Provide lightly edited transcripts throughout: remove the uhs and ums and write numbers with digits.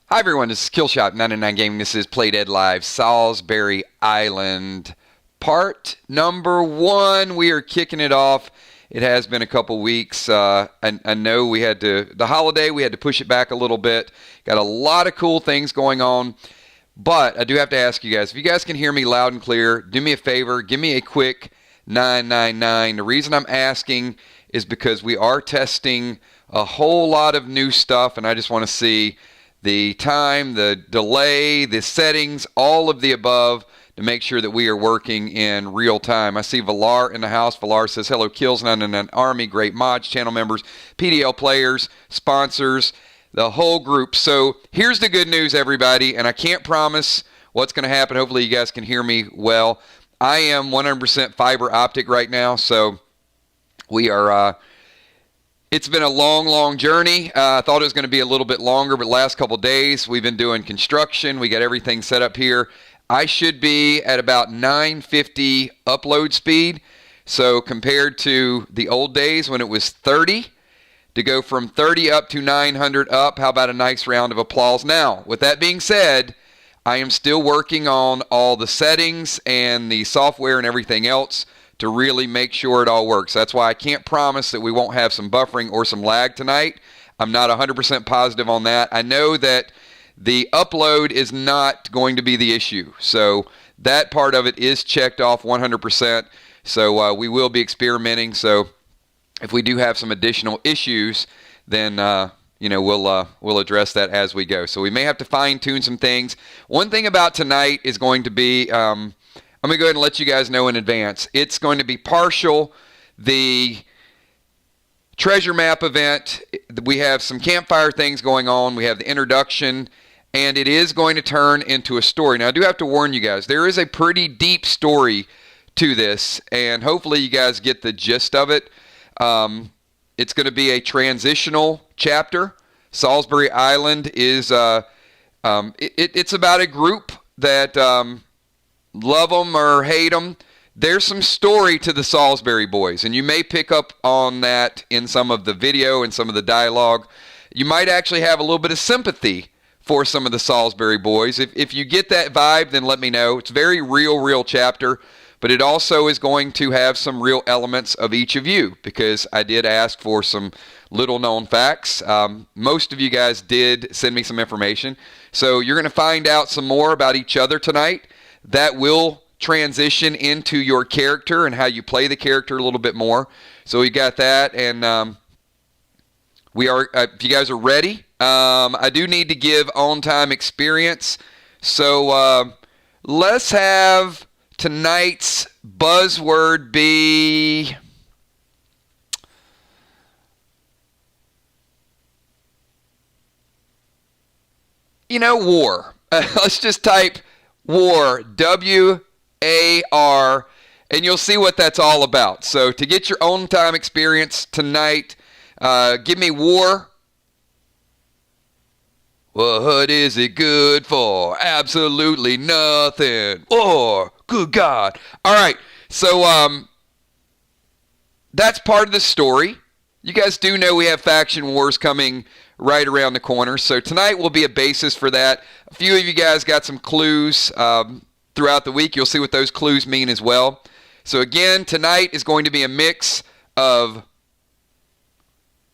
Hi everyone, this is Killshot 99 Gaming. This is Play Dead Live Salisbury Island part number 1. We are kicking it off. It has been a couple weeks. I know we had to, the holiday, we had to push it back a little bit. Got a lot of cool things going on. But I do have to ask you guys, if you guys can hear me loud and clear, do me a favor, give me a quick 999. The reason I'm asking is because we are testing a whole lot of new stuff, and I just want to see the time, the delay, the settings, all of the above to make sure that we are working in real time. I see Valar in the house. Valar says, hello, Kills 999 Army, great mods, channel members, PDL players, sponsors, the whole group. So here's the good news, everybody, and I can't promise what's going to happen. Hopefully you guys can hear me well. I am 100% fiber optic right now, so we are... It's been a long journey. I thought it was going to be a little bit longer, but last couple days we've been doing construction. We got everything set up here. I should be at about 950 upload speed. So compared to the old days when it was 30, to go from 30 up to 900 up, how about a nice round of applause? Now, with that being said, I am still working on all the settings and the software and everything else to really make sure it all works. That's why I can't promise that we won't have some buffering or some lag tonight. I'm not 100% positive on that. I know that the upload is not going to be the issue. So that part of it is checked off 100%. So we will be experimenting. So if we do have some additional issues, then we'll address that as we go. So we may have to fine tune some things. One thing about tonight is going to be I'm going to go ahead and let you guys know in advance. It's going to be partial. The treasure map event, we have some campfire things going on. We have the introduction, and it is going to turn into a story. Now, I do have to warn you guys, there is a pretty deep story to this, and hopefully you guys get the gist of it. It's going to be a transitional chapter. Salisbury Island is it's about a group that... love them or hate them, there's some story to the Salisbury boys, and you may pick up on that in some of the video and some of the dialogue. You might actually have a little bit of sympathy for some of the Salisbury boys. If you get that vibe, then let me know. It's a very real chapter, but it also is going to have some real elements of each of you, because I did ask for some little known facts. Most of you guys did send me some information, so you're going to find out some more about each other tonight. That will transition into your character and how you play the character a little bit more. So we got that, and we are. If you guys are ready, I do need to give on-time experience. So let's have tonight's buzzword be... war. Let's just type... War, W-A-R, and you'll see what that's all about. So to get your own time experience tonight, give me war. What is it good for? Absolutely nothing. War, good God. All right, so that's part of the story. You guys do know we have faction wars coming right around the corner. So tonight will be a basis for that. A few of you guys got some clues throughout the week. You'll see what those clues mean as well. So again, tonight is going to be a mix of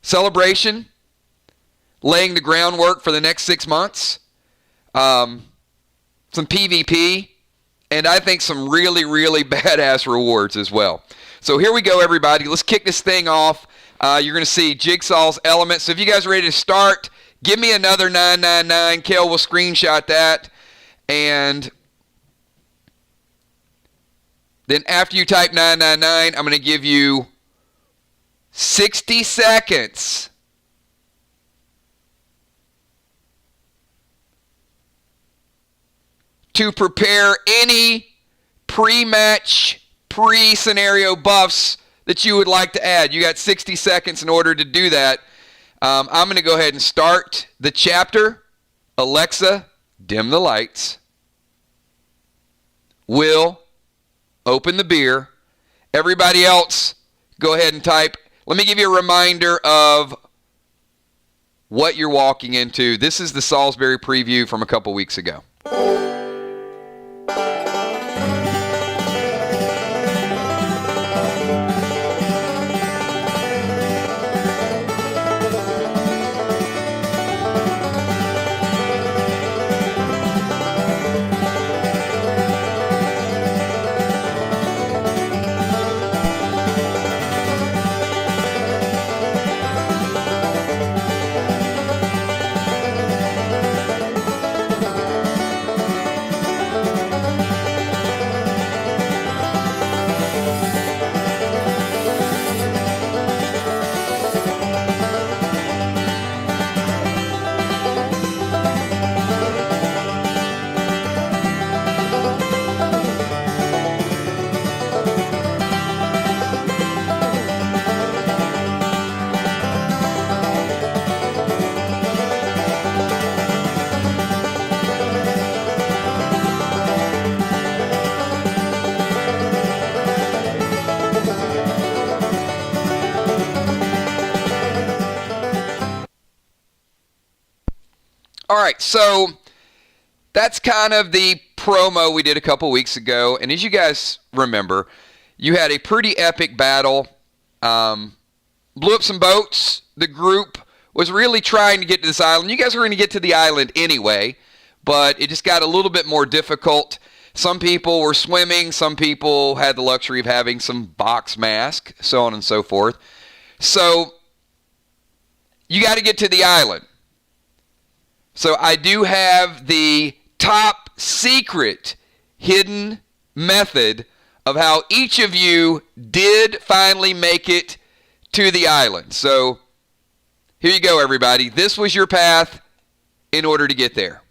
celebration, laying the groundwork for the next 6 months, some PvP, and I think some really badass rewards as well. So here we go, everybody. Let's kick this thing off. You're going to see Jigsaw's elements. So if you guys are ready to start, give me another 999. Kale will screenshot that. And then after you type 999, I'm going to give you 60 seconds to prepare any pre-match, pre-scenario buffs that you would like to add. You got 60 seconds in order to do that. I'm going to go ahead and start the chapter. Alexa, dim the lights. Will, open the beer. Everybody else, go ahead and type. Let me give you a reminder of what you're walking into. This is the Salisbury preview from a couple weeks ago. All right, so that's kind of the promo we did a couple weeks ago. And as you guys remember, you had a pretty epic battle. Blew up some boats. The group was really trying to get to this island. You guys were going to get to the island anyway, but it just got a little bit more difficult. Some people were swimming. Some people had the luxury of having some box mask, so on and so forth. So you got to get to the island. So I do have the top secret hidden method of how each of you did finally make it to the island. So here you go, everybody. This was your path in order to get there.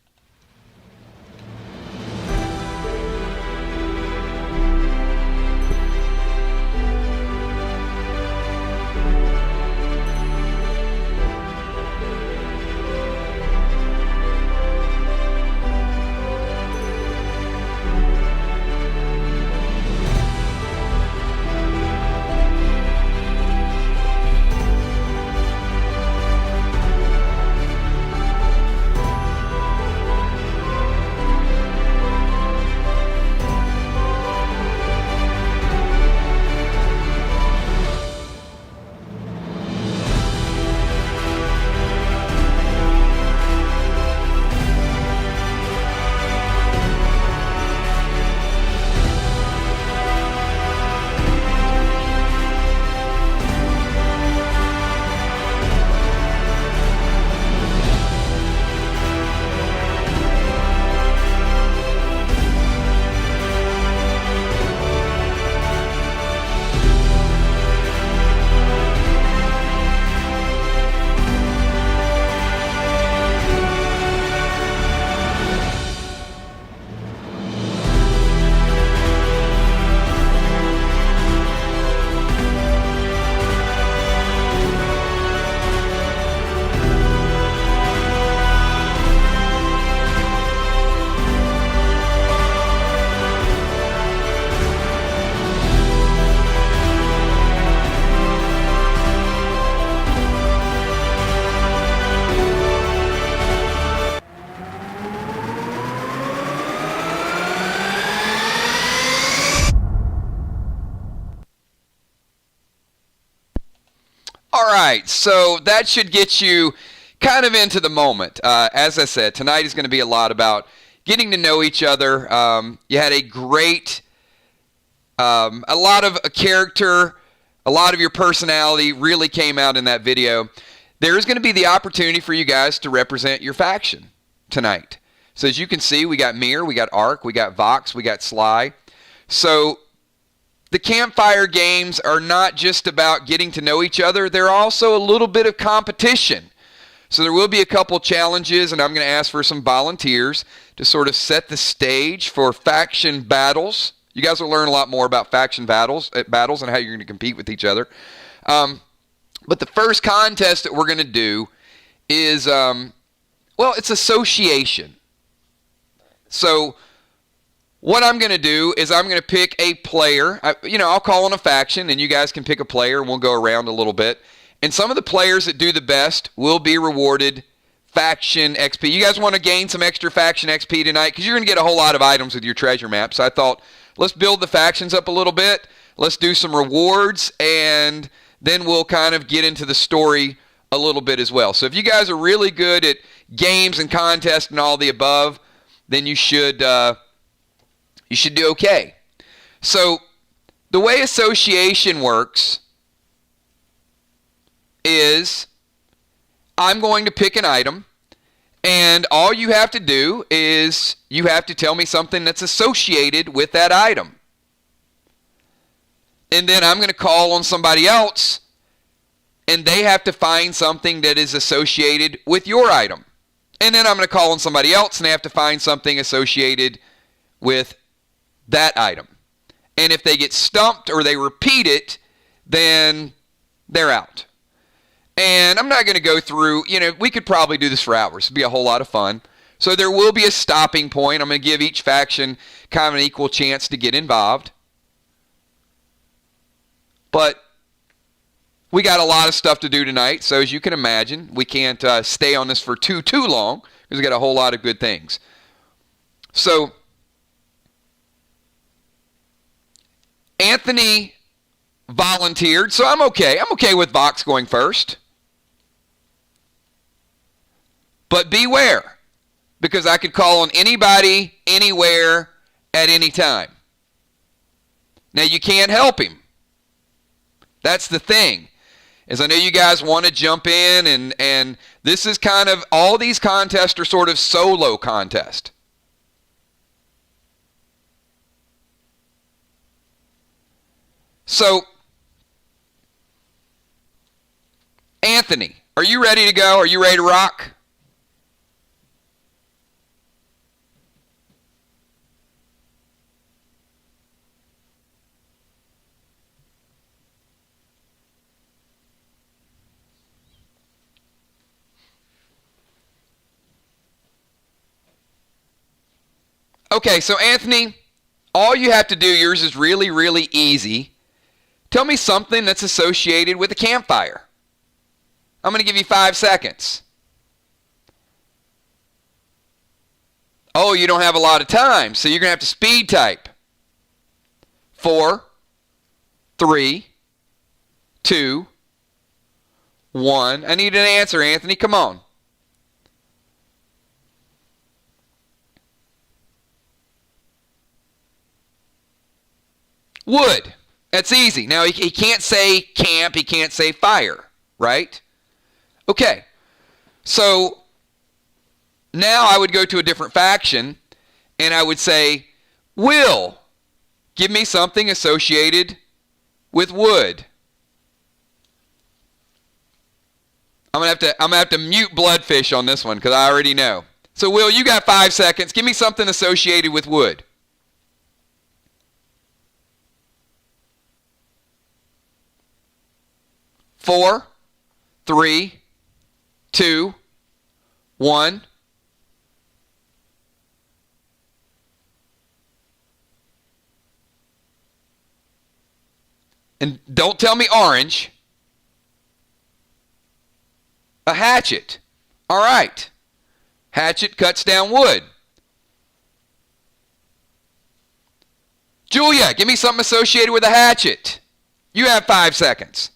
All right, so that should get you kind of into the moment. As I said, tonight is going to be a lot about getting to know each other. You had a great, a lot of a character, a lot of your personality really came out in that video. There is going to be the opportunity for you guys to represent your faction tonight. So as you can see, we got Mir, we got Ark, we got Vox, we got Sly. So the Campfire games are not just about getting to know each other. They're also a little bit of competition. So there will be a couple challenges, and I'm going to ask for some volunteers to sort of set the stage for faction battles. You guys will learn a lot more about faction battles and how you're going to compete with each other. But the first contest that we're going to do is, well, it's association. So what I'm going to do is I'm going to pick a player. I'll call on a faction, and you guys can pick a player, and we'll go around a little bit. And some of the players that do the best will be rewarded faction XP. You guys want to gain some extra faction XP tonight? Because you're going to get a whole lot of items with your treasure map. So I thought, let's build the factions up a little bit. Let's do some rewards, and then we'll kind of get into the story a little bit as well. So if you guys are really good at games and contests and all the above, then you should do okay. So the way association works is I'm going to pick an item, and all you have to do is you have to tell me something that's associated with that item. And then I'm going to call on somebody else, and they have to find something that is associated with your item. And then I'm going to call on somebody else, and they have to find something associated with that item. And if they get stumped or they repeat it, then they're out. And I'm not going to go through, we could probably do this for hours. It'd be a whole lot of fun. So there will be a stopping point. I'm going to give each faction kind of an equal chance to get involved. But we got a lot of stuff to do tonight, so as you can imagine, we can't stay on this for too long, because we got a whole lot of good things. So, Anthony volunteered, so I'm okay. I'm okay with Vox going first. But beware, because I could call on anybody, anywhere, at any time. Now, you can't help him. That's the thing, is I know you guys want to jump in, and this is kind of, all these contests are sort of solo contest. So, Anthony, are you ready to go? Are you ready to rock? Okay, so Anthony, all you have to do, yours is really, really easy. Tell me something that's associated with a campfire. I'm going to give you 5 seconds. Oh, you don't have a lot of time, so you're going to have to speed type. 4, 3, 2, 1. I need an answer, Anthony. Come on. Wood. That's easy. Now, he can't say camp. He can't say fire, right? Okay. So, now I would go to a different faction, and I would say, Will, give me something associated with wood. I'm gonna have to mute Bloodfish on this one, because I already know. So, Will, you got 5 seconds. Give me something associated with wood. 4, 3, 2, 1. And don't tell me orange. A hatchet. All right. Hatchet cuts down wood. Julia, give me something associated with a hatchet. You have 5 seconds.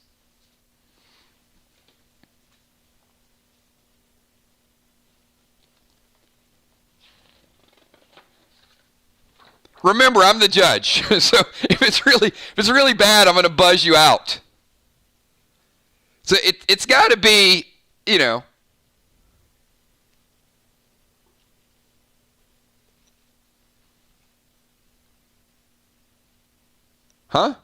Remember, I'm the judge. So if it's really bad, I'm going to buzz you out. So it's got to be, Huh?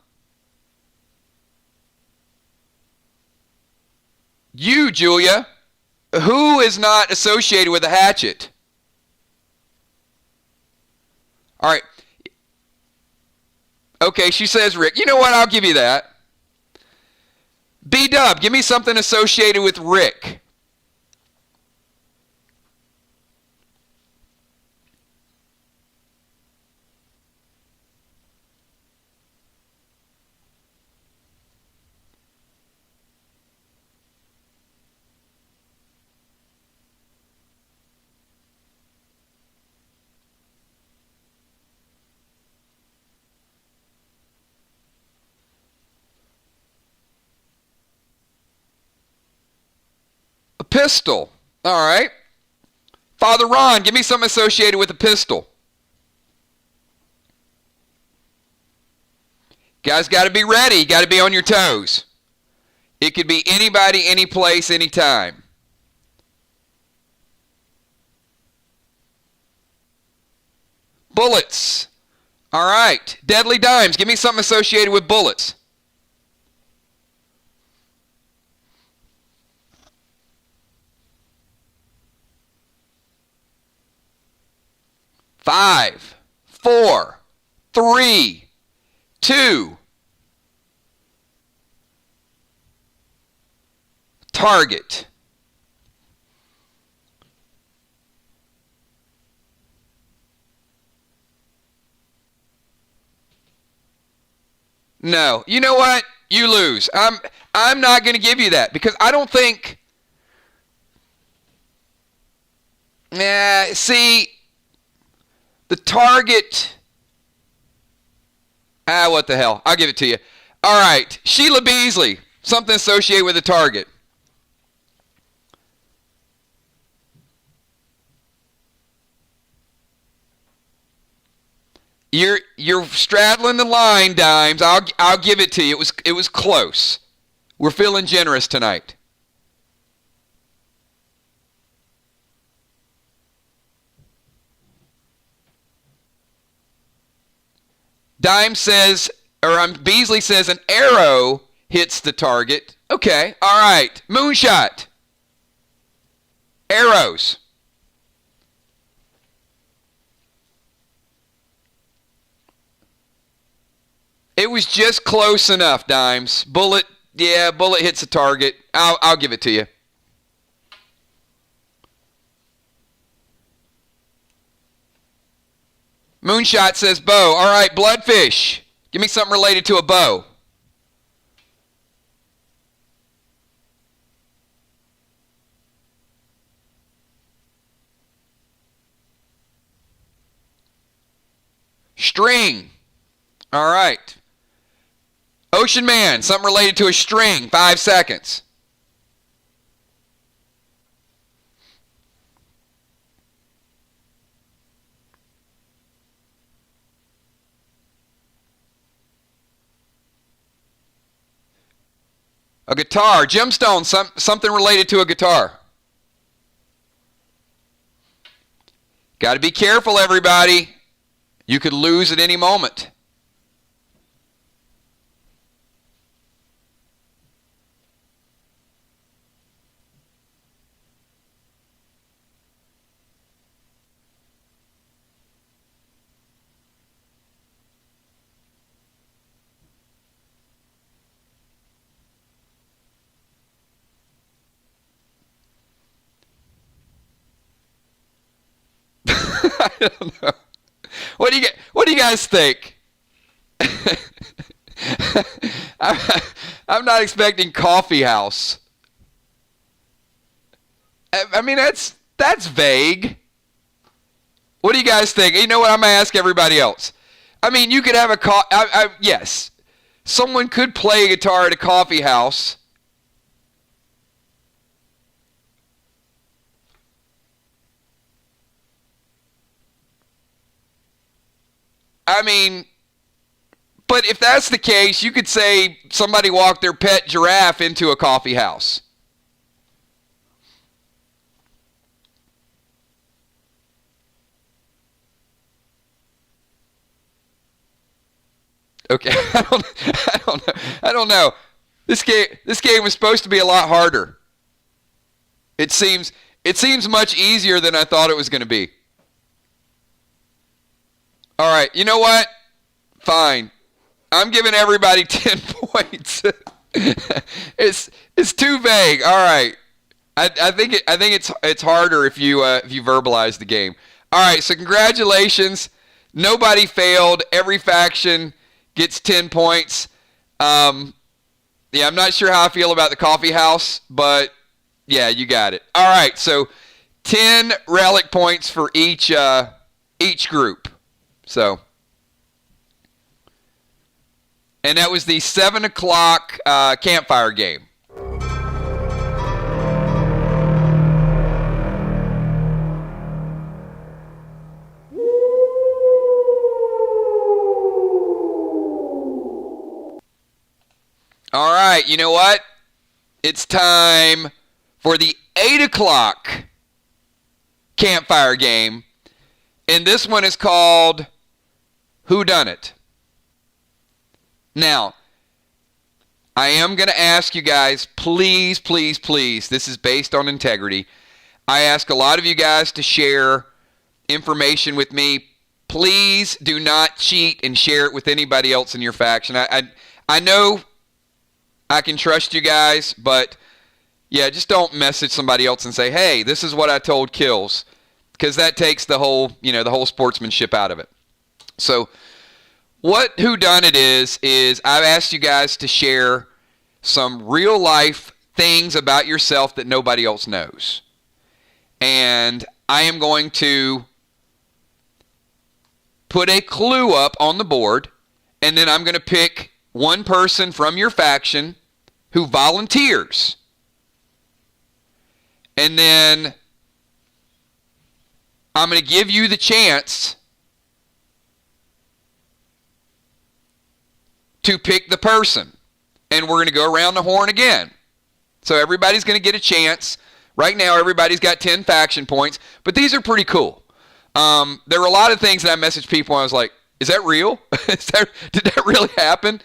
You, Julia. Who is not associated with a hatchet? All right. Okay, she says Rick. You know what? I'll give you that. B-Dub, give me something associated with Rick. pistol. All right. Father Ron, give me something associated with a pistol. Guys, got to be ready. Got to be on your toes. It could be anybody, any place, anytime. Bullets. All right. Deadly dimes. Give me something associated with bullets. Five, 4, 3, 2. Target. No. You know what? You lose. I'm not going to give you that because I don't think. See, the target. What the hell? I'll give it to you. All right. Sheila Beasley. Something associated with the target. You're straddling the line, Dimes. I'll give it to you. It was close. We're feeling generous tonight. Dimes says, Beasley says an arrow hits the target. Okay, all right. Moonshot. Arrows. It was just close enough, Dimes. Bullet hits the target. I'll give it to you. Moonshot says bow. All right, bloodfish. Give me something related to a bow. String. All right. Ocean Man, something related to a string, 5 seconds. A guitar, gemstone, something related to a guitar. Got to be careful, everybody. You could lose at any moment. I don't know. What do you guys think? I'm not expecting coffee house. I mean, that's vague. What do you guys think? You know what? I'm going to ask everybody else. I mean, you could have yes. Someone could play a guitar at a coffee house. I mean, but if that's the case, you could say somebody walked their pet giraffe into a coffee house. Okay, I don't know. This game was supposed to be a lot harder. It seems much easier than I thought it was going to be. All right, you know what? Fine. I'm giving everybody 10 points. It's too vague. All right. I think it's harder if you verbalize the game. All right, so congratulations. Nobody failed. Every faction gets 10 points. I'm not sure how I feel about the coffee house, but yeah, you got it. All right, so 10 relic points for each group. So, and that was the 7 o'clock campfire game. All right, you know what? It's time for the 8 o'clock Campfire game. And this one is called Whodunit. Now, I am going to ask you guys, please, please, please, this is based on integrity. I ask a lot of you guys to share information with me. Please do not cheat and share it with anybody else in your faction. I know I can trust you guys, but yeah, just don't message somebody else and say, hey, this is what I told Kills, because that takes the whole sportsmanship out of it. So what Whodunit is I've asked you guys to share some real life things about yourself that nobody else knows. And I am going to put a clue up on the board, and then I'm going to pick one person from your faction who volunteers. And then I'm going to give you the chance to pick the person. And we're going to go around the horn again. So everybody's going to get a chance. Right now, everybody's got 10 faction points, but these are pretty cool. There were a lot of things that I messaged people and I was like, is that real? Did that really happen?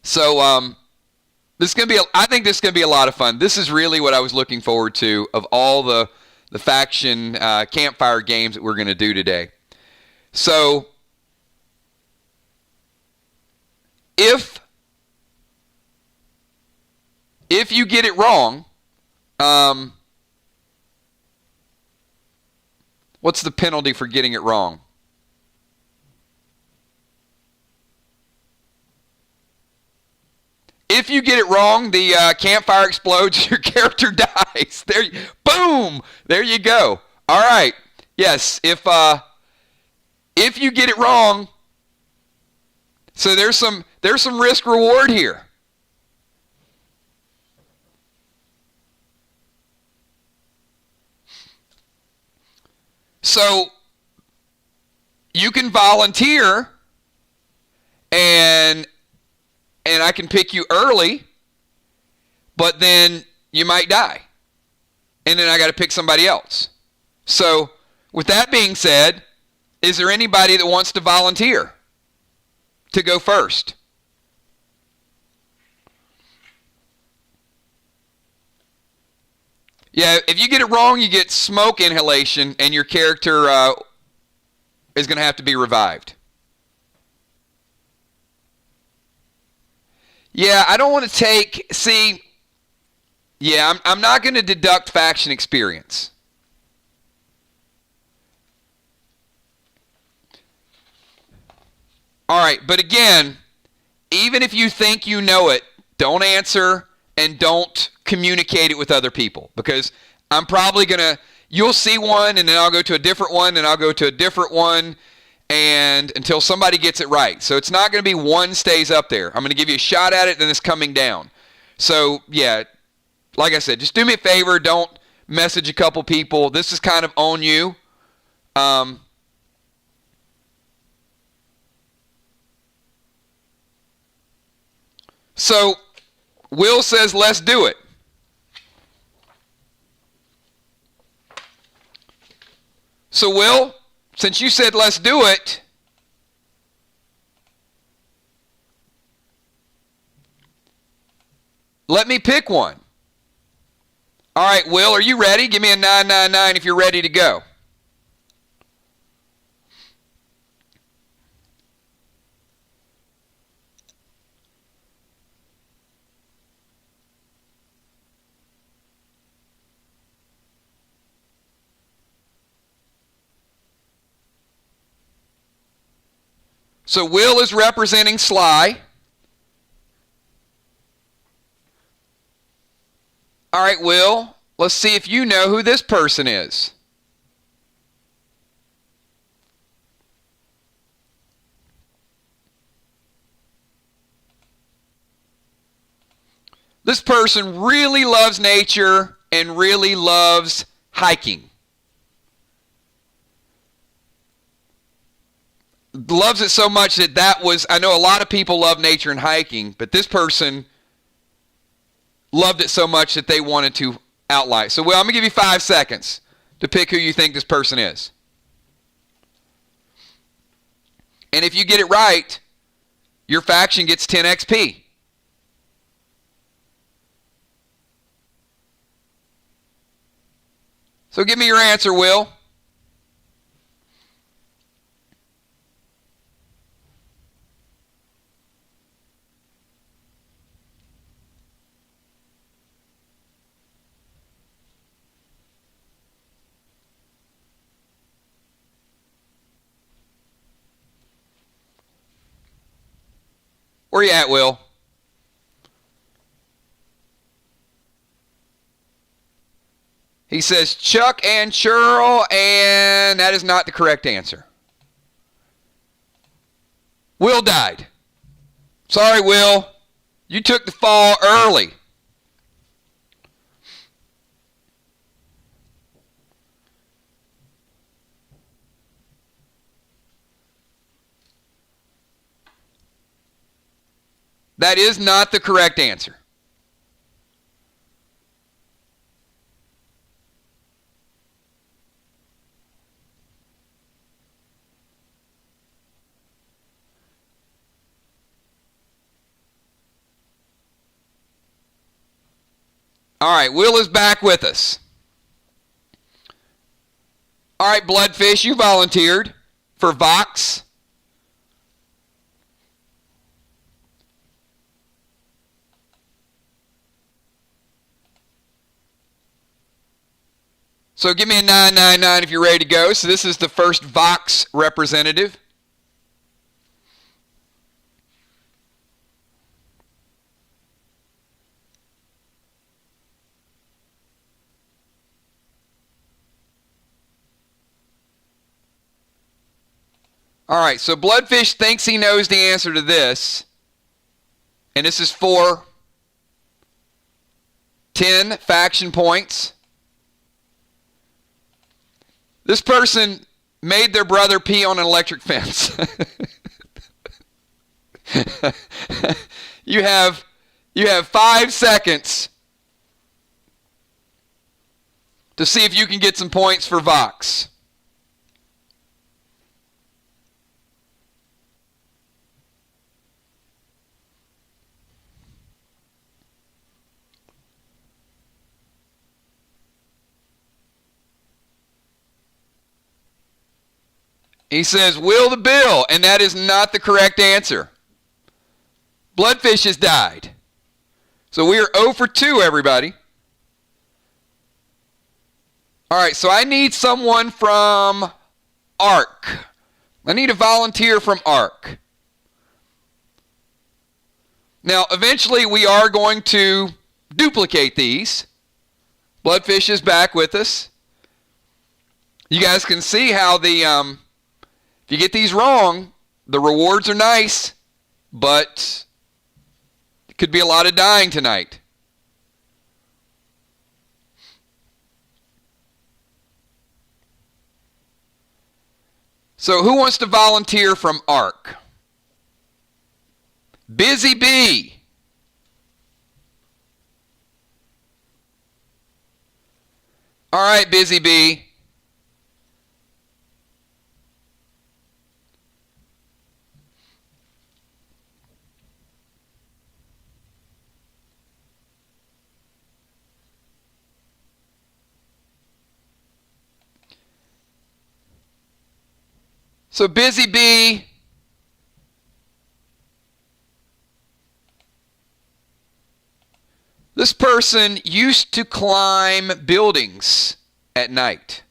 This is going to be, I think this is going to be a lot of fun. This is really what I was looking forward to of all the faction Campfire games that we're going to do today. So, if you get it wrong, what's the penalty for getting it wrong? If you get it wrong, the campfire explodes, your character dies. Boom! There you go. All right. Yes, if you get it wrong, so there's some risk reward here. So you can volunteer and I can pick you early, but then you might die. And then I got to pick somebody else. So with that being said, is there anybody that wants to volunteer to go first? Yeah, if you get it wrong, you get smoke inhalation, and your character is going to have to be revived. Yeah, I don't want to take... See, yeah, I'm not going to deduct faction experience. All right, but again, even if you think you know it, don't answer and don't communicate it with other people, because I'm probably going to... You'll see one, and then I'll go to a different one, and I'll go to a different one, and until somebody gets it right. So it's not going to be one stays up there. I'm going to give you a shot at it, then it's coming down. So, yeah, like I said, just do me a favor. Don't message a couple people. This is kind of on you. So, Will says, let's do it. So, Will, since you said let's do it, let me pick one. All right, Will, are you ready? Give me a 999 if you're ready to go. So Will is representing Sly. All right, Will, let's see if you know who this person is. This person really loves nature and really loves hiking. loves it so much that was, I know a lot of people love nature and hiking, but this person loved it so much that they wanted to outline. So, Will, I'm going to give you 5 seconds to pick who you think this person is. And if you get it right, your faction gets 10 XP. So give me your answer, Will. Where you at, Will? He says Chuck and Churl, and that is not the correct answer. Will died. Sorry, Will. You took the fall early. That is not the correct answer. All right, Will is back with us. All right, Bloodfish, you volunteered for Vox. So give me a 999 if you're ready to go. So this is the first Vox representative. All right, so Bloodfish thinks he knows the answer to this. And this is for 10 faction points. This person made their brother pee on an electric fence. You have 5 seconds to see if you can get some points for Vox. He says, Will the Bill, and that is not the correct answer. Bloodfish has died. So we are 0 for 2, everybody. All right, so I need someone from ARC. I need a volunteer from ARC. Now, eventually we are going to duplicate these. Bloodfish is back with us. You guys can see how the... If you get these wrong, the rewards are nice, but it could be a lot of dying tonight. So who wants to volunteer from ARC? Busy Bee. All right, Busy Bee. So Busy Bee, this person used to climb buildings at night.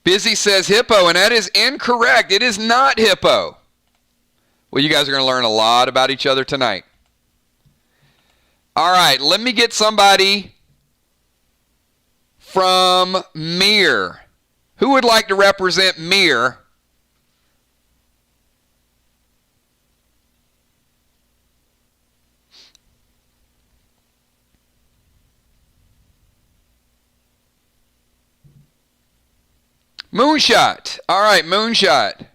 Busy says hippo, and that is incorrect. It is not hippo. Well, you guys are going to learn a lot about each other tonight. All right, let me get somebody from Mir. Who would like to represent Mir? Moonshot. All right, Moonshot.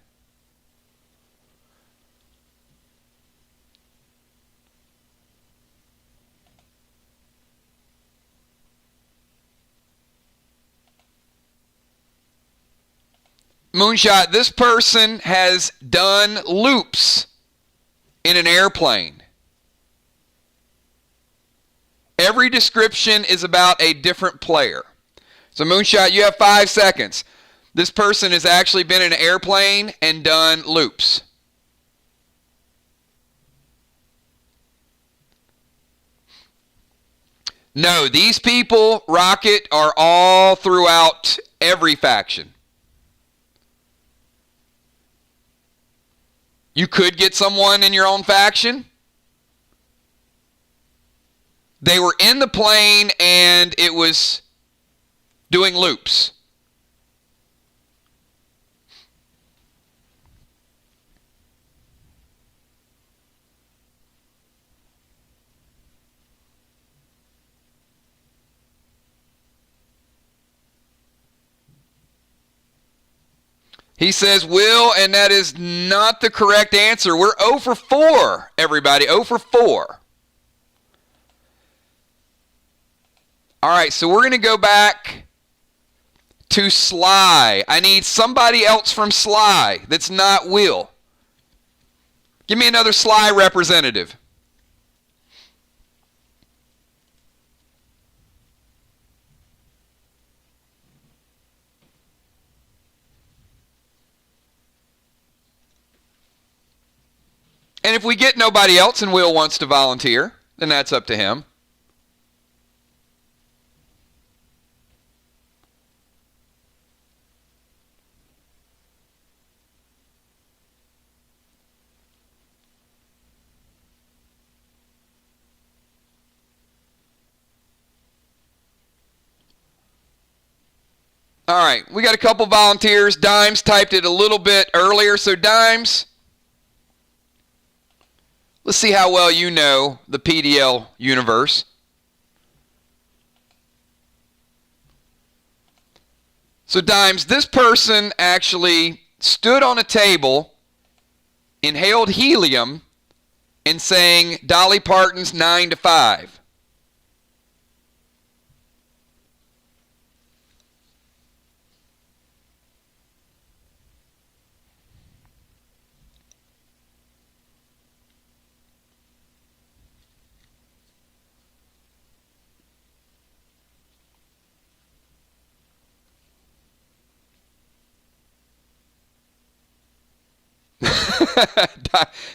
Moonshot, this person has done loops in an airplane. Every description is about a different player. So Moonshot, you have 5 seconds. This person has actually been in an airplane and done loops. No, these people, Rocket, are all throughout every faction. You could get someone in your own faction. They were in the plane and it was doing loops. He says, Will, and that is not the correct answer. We're 0 for 4, everybody. 0 for 4. All right, so we're going to go back to Sly. I need somebody else from Sly that's not Will. Give me another Sly representative. And if we get nobody else and Will wants to volunteer, then that's up to him. All right, we got a couple volunteers. Dimes typed it a little bit earlier, so Dimes, let's see how well you know the PDL universe. So Dimes, this person actually stood on a table, inhaled helium, and sang Dolly Parton's 9 to 5.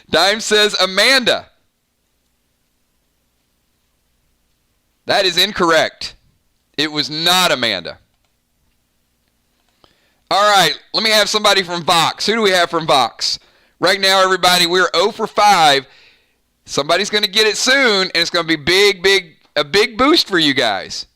Dime says Amanda. That is incorrect. It was not Amanda. All right, let me have somebody from Vox. Who do we have from Vox? Right now, everybody, we're 0 for 5. Somebody's going to get it soon, and it's going to be a big boost for you guys.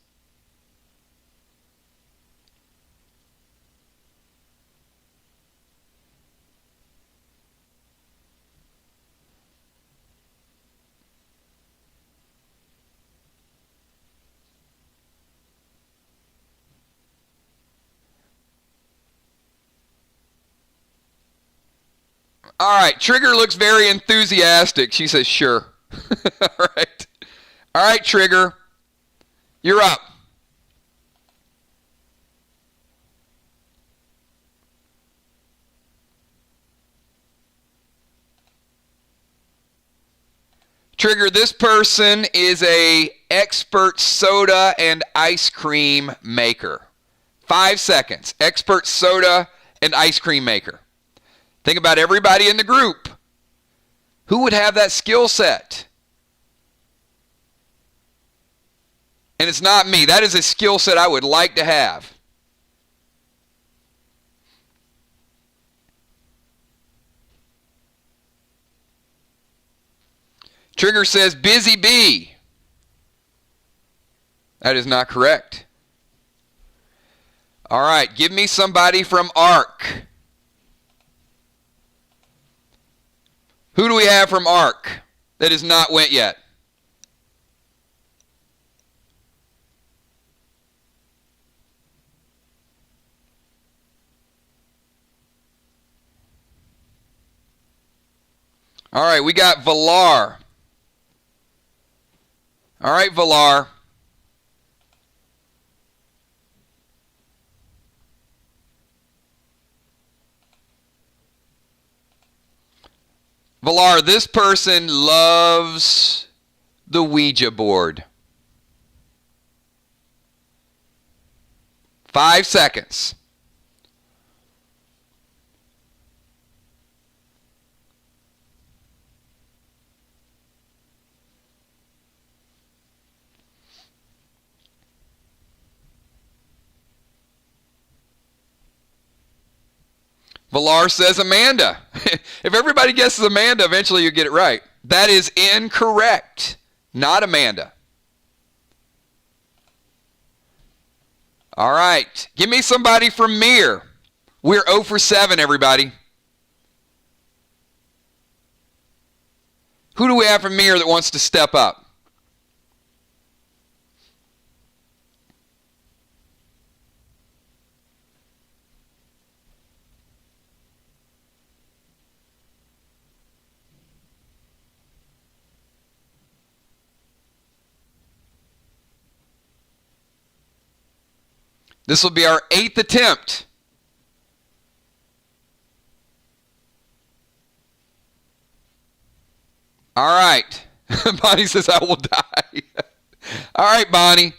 All right, Trigger looks very enthusiastic. She says, sure. All right. All right, Trigger. You're up. Trigger, this person is a expert soda and ice cream maker. 5 seconds. Expert soda and ice cream maker. Think about everybody in the group. Who would have that skill set? And it's not me. That is a skill set I would like to have. Trigger says Busy Bee. That is not correct. All right, give me somebody from Ark. Who do we have from Ark that has not went yet? All right, we got Valar. All right, Valar. Valar, this person loves the Ouija board. 5 seconds. Valar says Amanda. If everybody guesses Amanda, eventually you'll get it right. That is incorrect. Not Amanda. All right. Give me somebody from Mir. We're 0 for 7, everybody. Who do we have from Mir that wants to step up? This will be our 8th attempt. All right. Bonnie says, I will die. All right, Bonnie.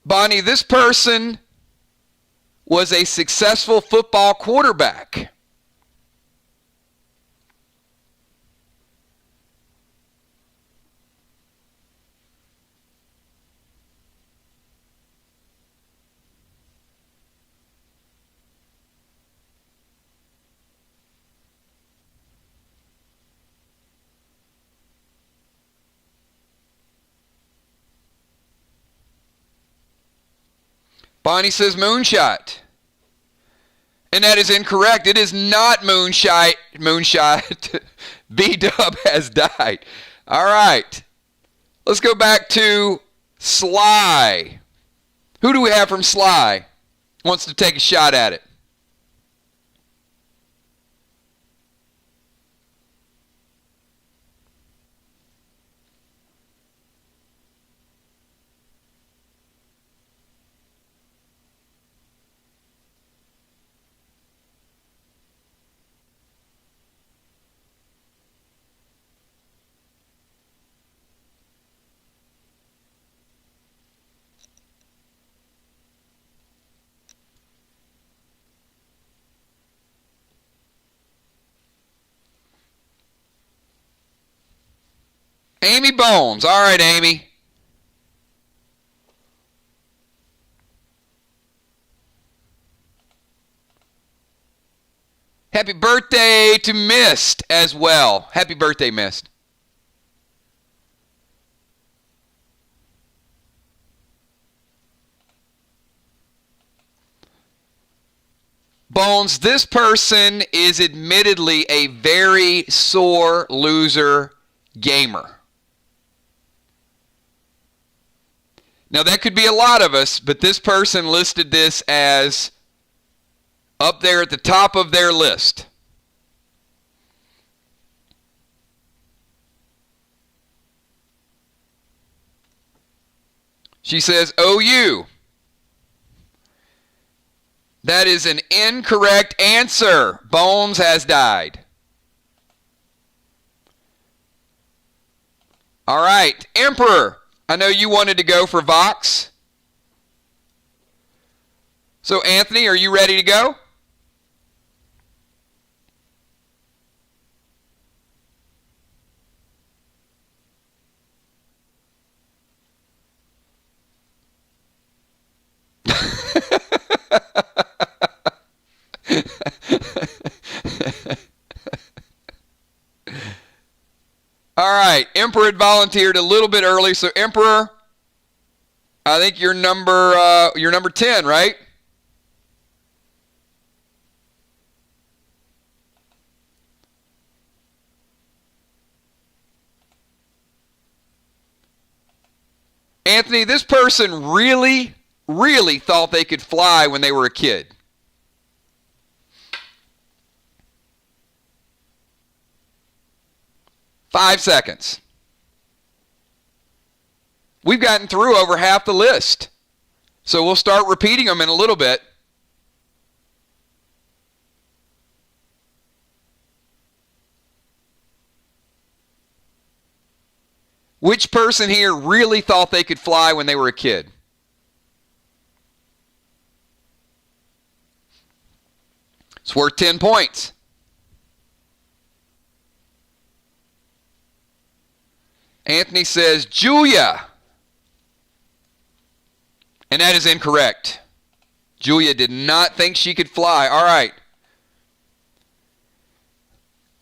Bonnie, this person was a successful football quarterback. Bonnie says Moonshot. And that is incorrect. It is not Moonshot. Moonshot. B-Dub has died. All right. Let's go back to Sly. Who do we have from Sly? Wants to take a shot at it. Amy Bones. All right, Amy. Happy birthday to Mist as well. Happy birthday, Mist. Bones, this person is admittedly a very sore loser gamer. Now, that could be a lot of us, but this person listed this as up there at the top of their list. She says, OU. That is an incorrect answer. Bones has died. All right, Emperor. I know you wanted to go for Vox. So, Anthony, are you ready to go? All right, Emperor had volunteered a little bit early, so Emperor, I think you're number 10, right? Anthony, this person really, really thought they could fly when they were a kid. Five seconds. We've gotten through over half the list, so we'll start repeating them in a little bit. Which person here really thought they could fly when they were a kid? It's worth 10 points. Anthony says Julia. And that is incorrect. Julia did not think she could fly. All right.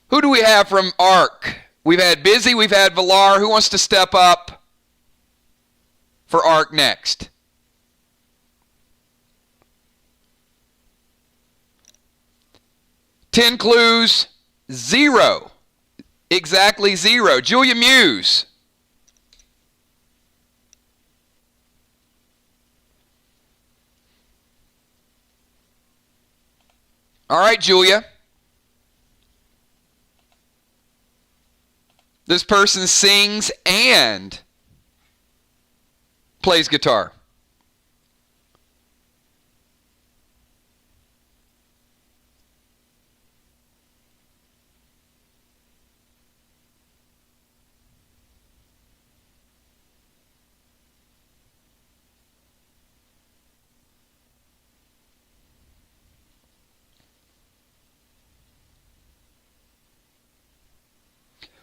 Who do we have from ARC? We've had Busy, we've had Villar. Who wants to step up for ARC next? Ten clues, 0. Exactly 0. Julia Muse. All right, Julia. This person sings and plays guitar.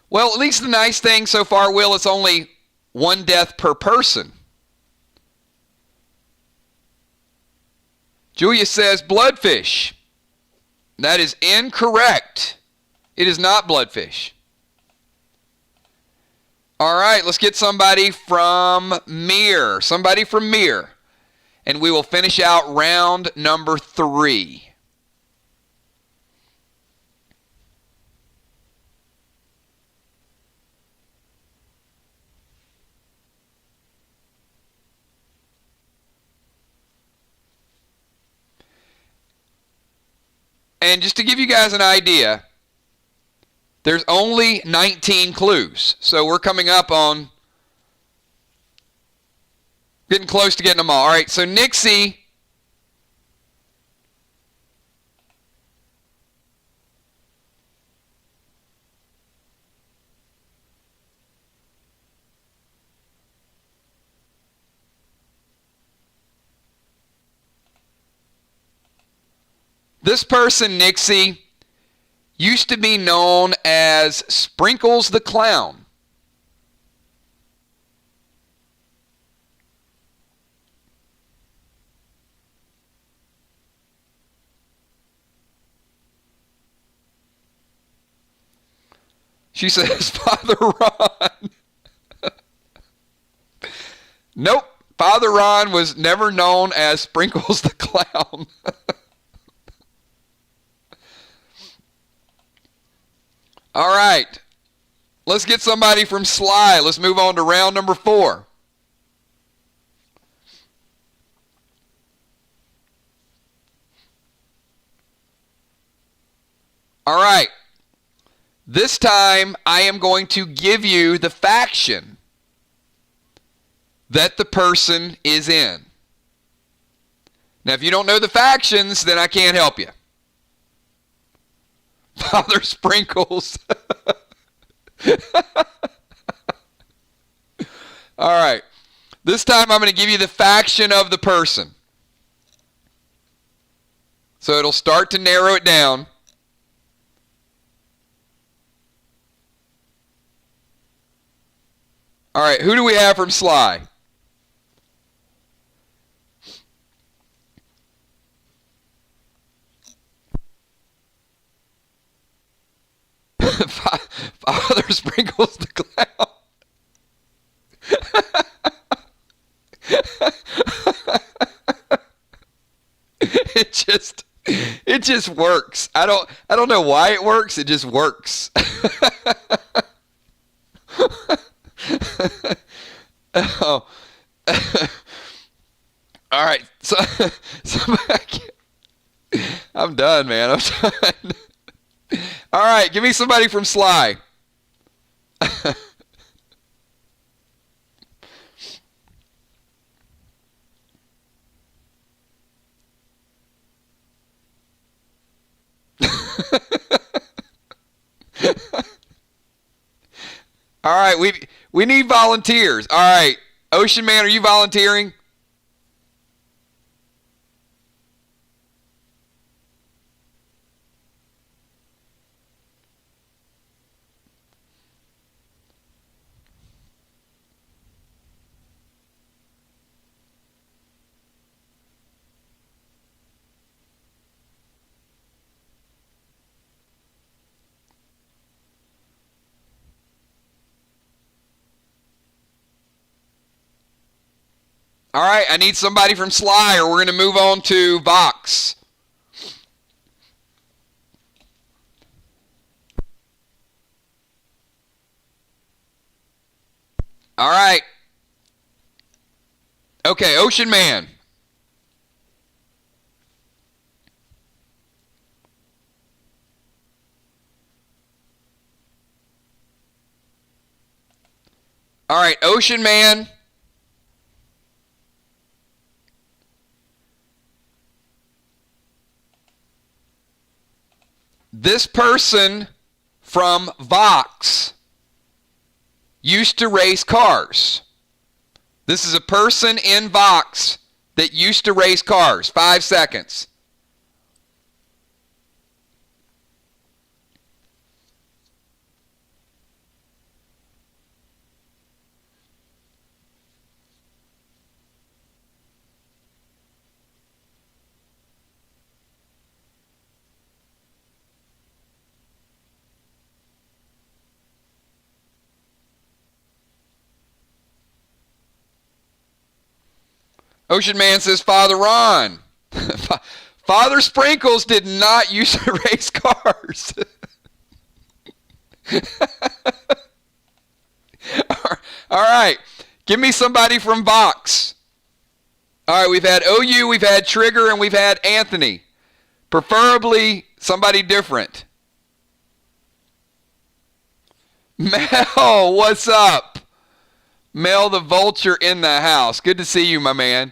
Well, at least the nice thing so far, Will, it's only one death per person. Julia says bloodfish. That is incorrect. It is not bloodfish. All right, let's get somebody from Mir. Somebody from Mir. And we will finish out round number 3. And just to give you guys an idea, there's only 19 clues. So we're coming up on getting close to getting them all. All right, so Nixie. This person, Nixie, used to be known as Sprinkles the Clown. She says, Father Ron. Nope, Father Ron was never known as Sprinkles the Clown. All right, let's get somebody from Sly. Let's move on to round number 4. All right, this time I am going to give you the faction that the person is in. Now, if you don't know the factions, then I can't help you. Father Sprinkles. All right. This time I'm going to give you the faction of the person. So it'll start to narrow it down. All right. Who do we have from Sly? Father Sprinkles the Clown. It just works. I don't know why it works. It just works. Oh. All right. I'm done, man. I'm done. All right. Give me somebody from Sly. All right, we need volunteers. All right, Ocean Man, are you volunteering? All right, I need somebody from Sly, or we're going to move on to Vox. All right. Okay, Ocean Man. All right, Ocean Man. This person from Vox used to race cars. This is a person in Vox that used to race cars. 5 seconds. Ocean Man says, Father Ron. Father Sprinkles did not used to race cars. All right. Give me somebody from Vox. All right, we've had OU, we've had Trigger, and we've had Anthony. Preferably somebody different. Mel, what's up? Mel the Vulture in the house. Good to see you, my man.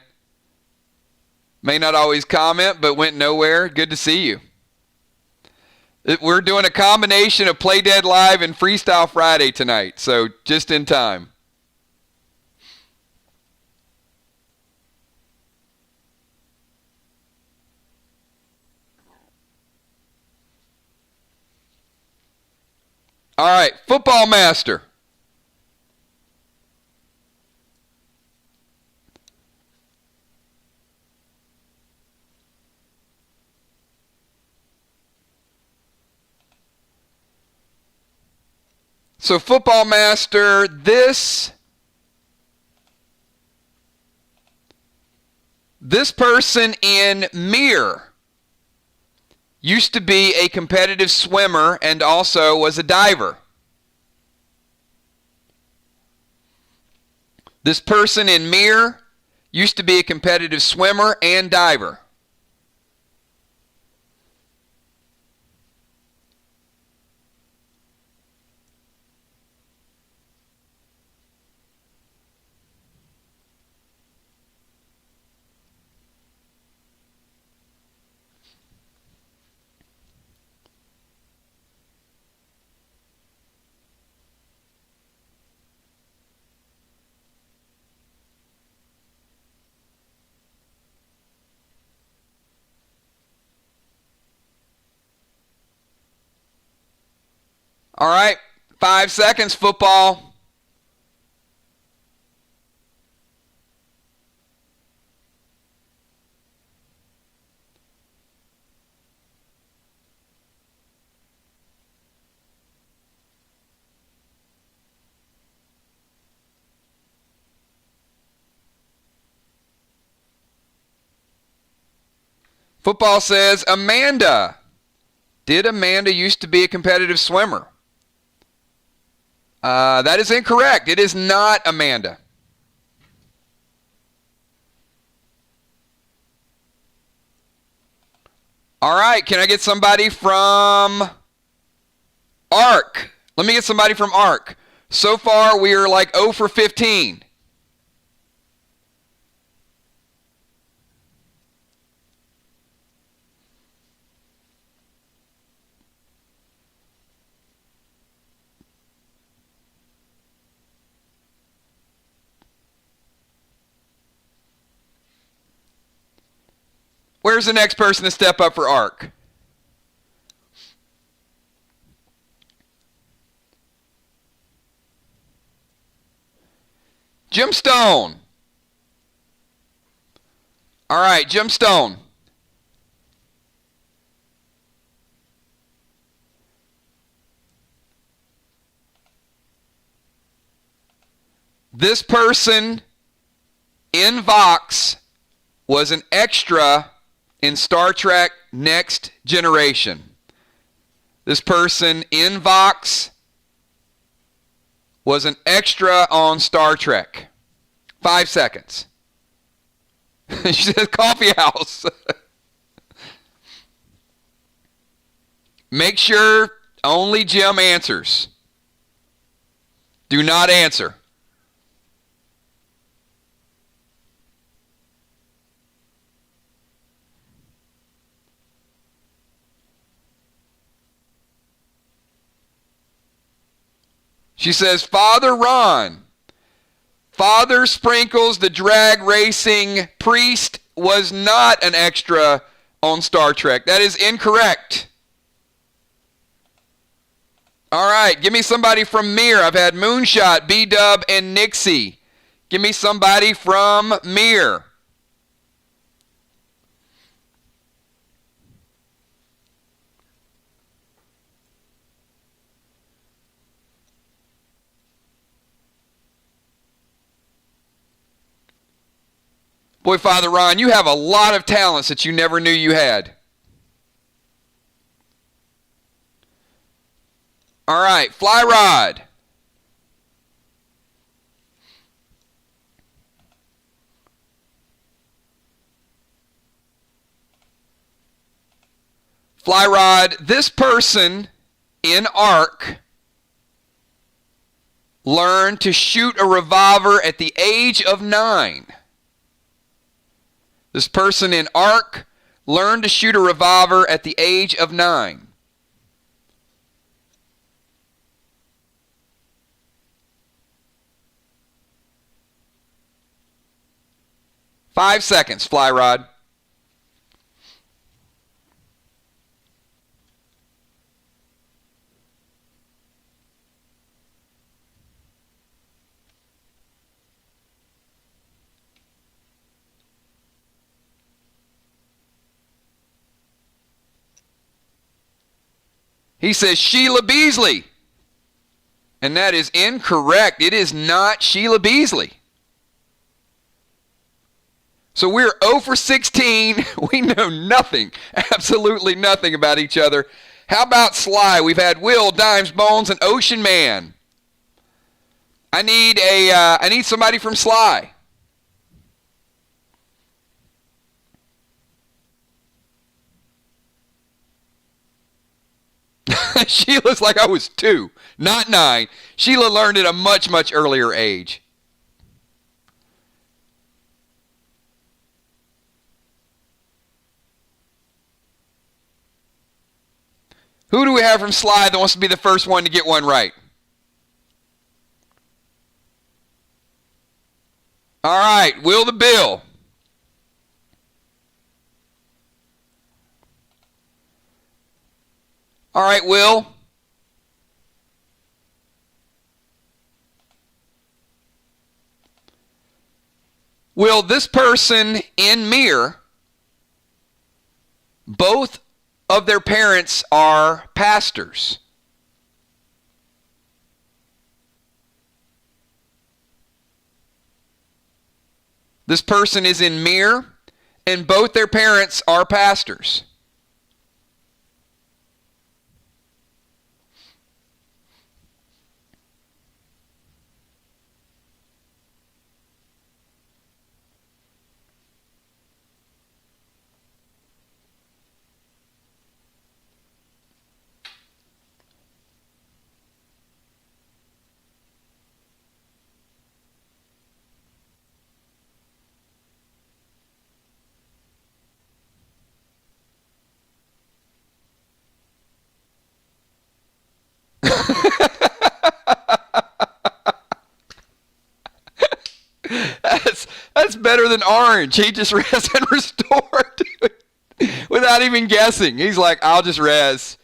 May not always comment, but went nowhere. Good to see you. We're doing a combination of Play Dead Live and Freestyle Friday tonight, so just in time. All right, Football Master. So Football Master, this person in Mir used to be a competitive swimmer and also was a diver. This person in Mir used to be a competitive swimmer and diver. All right, 5 seconds, football. Football says Amanda. Did Amanda used to be a competitive swimmer? That is incorrect. It is not Amanda. All right, can I get somebody from ARC? Let me get somebody from ARC. So far, we are like 0 for 15. Where's the next person to step up for ARC? Jim Stone. All right, Jim Stone. This person in Vox was an extra in Star Trek Next Generation. This person in Vox was an extra on Star Trek. 5 seconds. She says coffee house. Make sure only Jim answers. Do not answer. She says, Father Ron. Father Sprinkles, the drag racing priest, was not an extra on Star Trek. That is incorrect. All right, give me somebody from Mir. I've had Moonshot, B-Dub, and Nixie. Give me somebody from Mir. Boy, Father Ron, you have a lot of talents that you never knew you had. All right, Fly Rod. Fly Rod, this person in ARC learned to shoot a revolver at the age of 9. This person in ARC learned to shoot a revolver at the age of 9. Five seconds, Fly Rod. He says Sheila Beasley. And that is incorrect. It is not Sheila Beasley. So we're 0 for 16. We know nothing, absolutely nothing about each other. How about Sly? We've had Will, Dimes, Bones, and Ocean Man. I need somebody from Sly. Sheila's like, I was 2, not 9. Sheila learned at a much, much earlier age. Who do we have from Sly that wants to be the first one to get one right? All right, Will the Bill. All right, Will. Will, this person in Mir, both of their parents are pastors. This person is in Mir, and both their parents are pastors. That's better than Orange. He just res and restored without even guessing. He's like, I'll just res.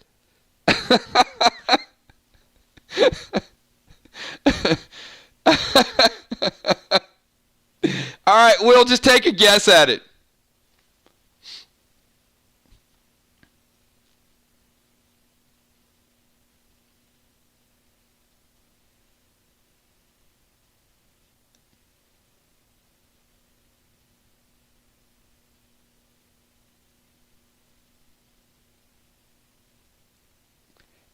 All right, we'll just take a guess at it.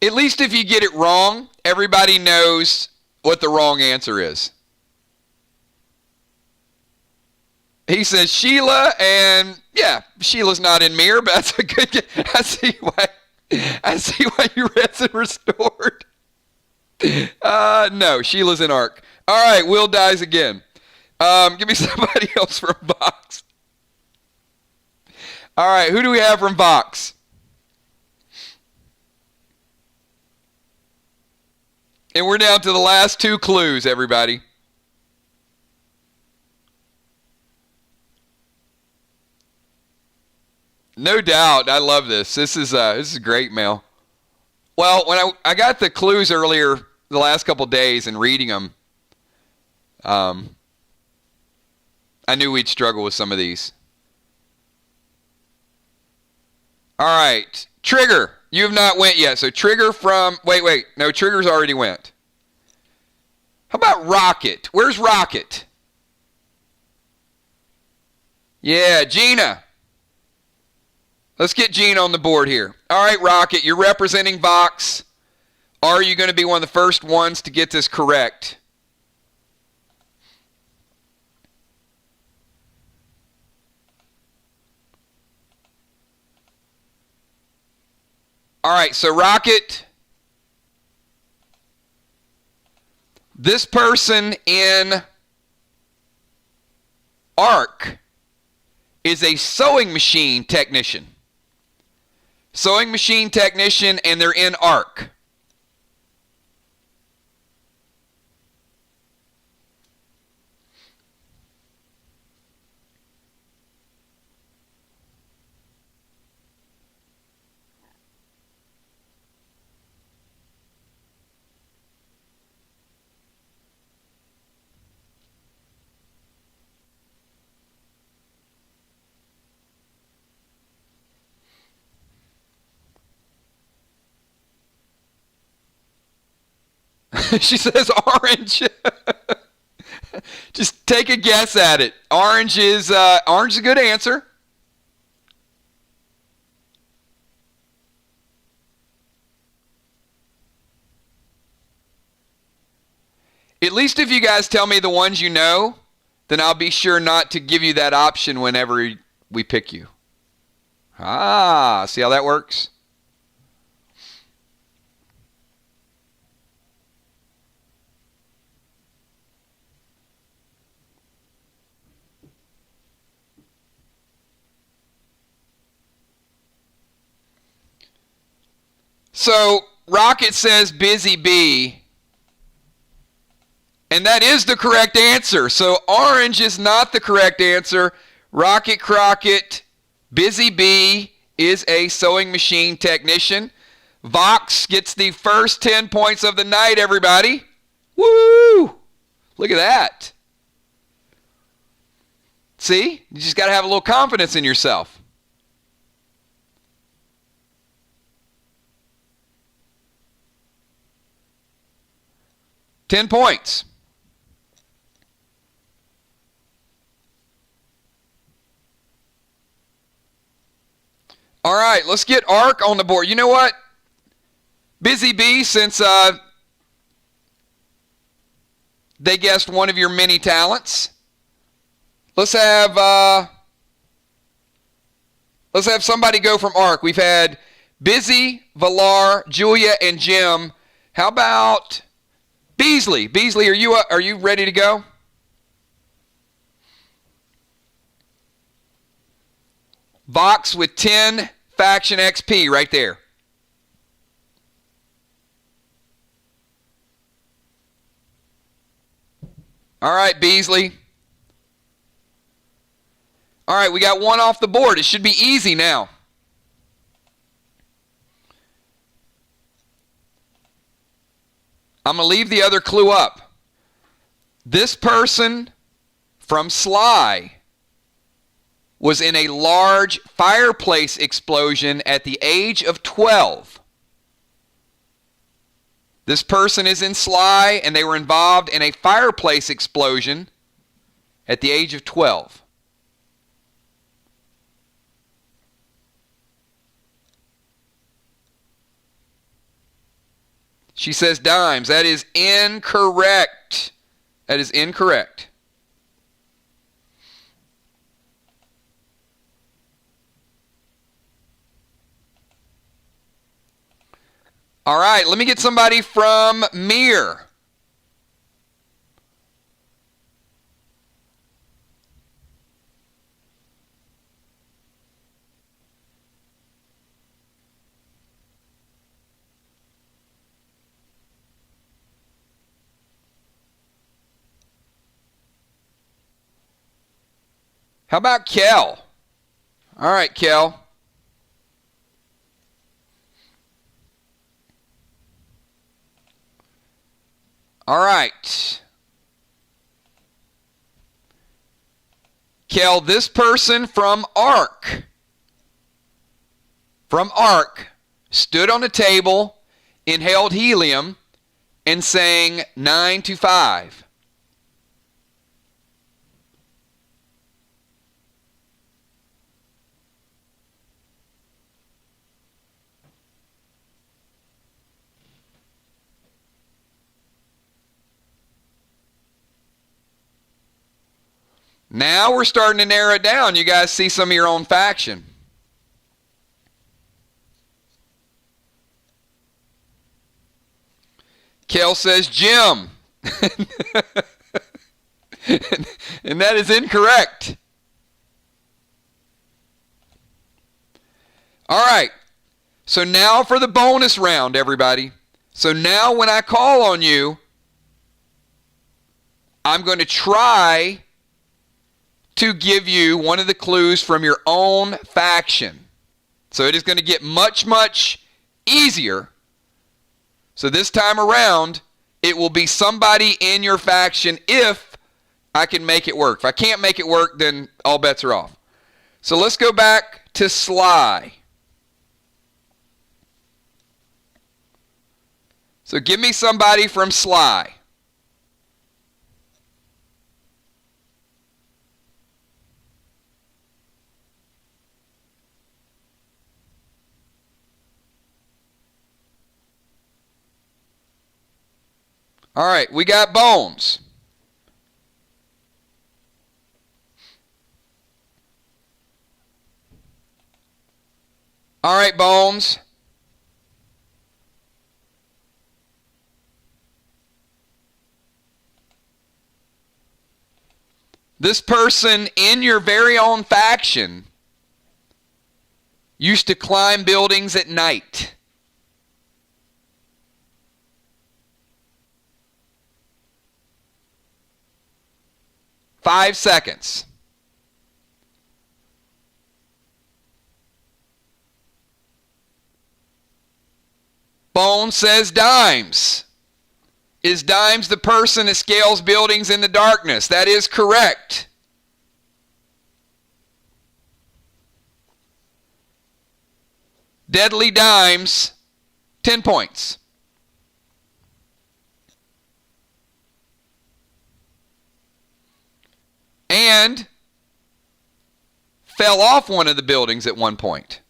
At least if you get it wrong, everybody knows what the wrong answer is. He says Sheila, and yeah, Sheila's not in mirror, but that's a good guess. I see why you read and restored. No, Sheila's in Ark. All right, Will dies again. Give me somebody else from Vox. All right, who do we have from Vox? And we're down to the last two clues, everybody. No doubt. I love this. This is great, Mel. Well, when I got the clues earlier the last couple days and reading them, I knew we'd struggle with some of these. All right. Trigger. You have not went yet. So Trigger from... Wait. No, Trigger's already went. How about Rocket? Where's Rocket? Yeah, Gina. Let's get Gina on the board here. All right, Rocket, you're representing Vox. Are you going to be one of the first ones to get this correct? All right, so Rocket, this person in Ark is a sewing machine technician. Sewing machine technician, and they're in Ark. She says Orange. Just take a guess at it. Orange is a good answer. At least if you guys tell me the ones you know, then I'll be sure not to give you that option whenever we pick you. Ah, see how that works? So Rocket says Busy Bee, and that is the correct answer. So Orange is not the correct answer. Rocket Crockett, Busy Bee is a sewing machine technician. Vox gets the first 10 points of the night, everybody. Woo! Look at that. See? You just got to have a little confidence in yourself. $10 points. All right, let's get Ark on the board. You know what? Busy Bee, since they guessed one of your many talents, let's have somebody go from Ark. We've had Busy, Valar, Julia, and Jim. How about Beasley? Beasley, are you ready to go? Vox with 10 faction XP right there. All right, Beasley. All right, we got one off the board. It should be easy now. I'm going to leave the other clue up. This person from Sly was in a large fireplace explosion at the age of 12. This person is in Sly, and they were involved in a fireplace explosion at the age of 12. She says Dimes. That is incorrect. That is incorrect. All right, let me get somebody from Mir. How about Kel? All right, Kel. All right. Kel, this person from Ark stood on a table, inhaled helium, and sang 9 to 5. Now we're starting to narrow it down. You guys see some of your own faction. Kel says Jim. And that is incorrect. All right. So now for the bonus round, everybody. So now when I call on you, I'm going to try to give you one of the clues from your own faction. So it is going to get much, much easier. So this time around, it will be somebody in your faction if I can make it work. If I can't make it work, then all bets are off. So let's go back to Sly. So give me somebody from Sly. All right, we got Bones. All right, Bones. This person in your very own faction used to climb buildings at night. Five seconds. Bone says Dimes. Is Dimes the person that scales buildings in the darkness? That is correct. Deadly Dimes, 10 points. And fell off one of the buildings at one point.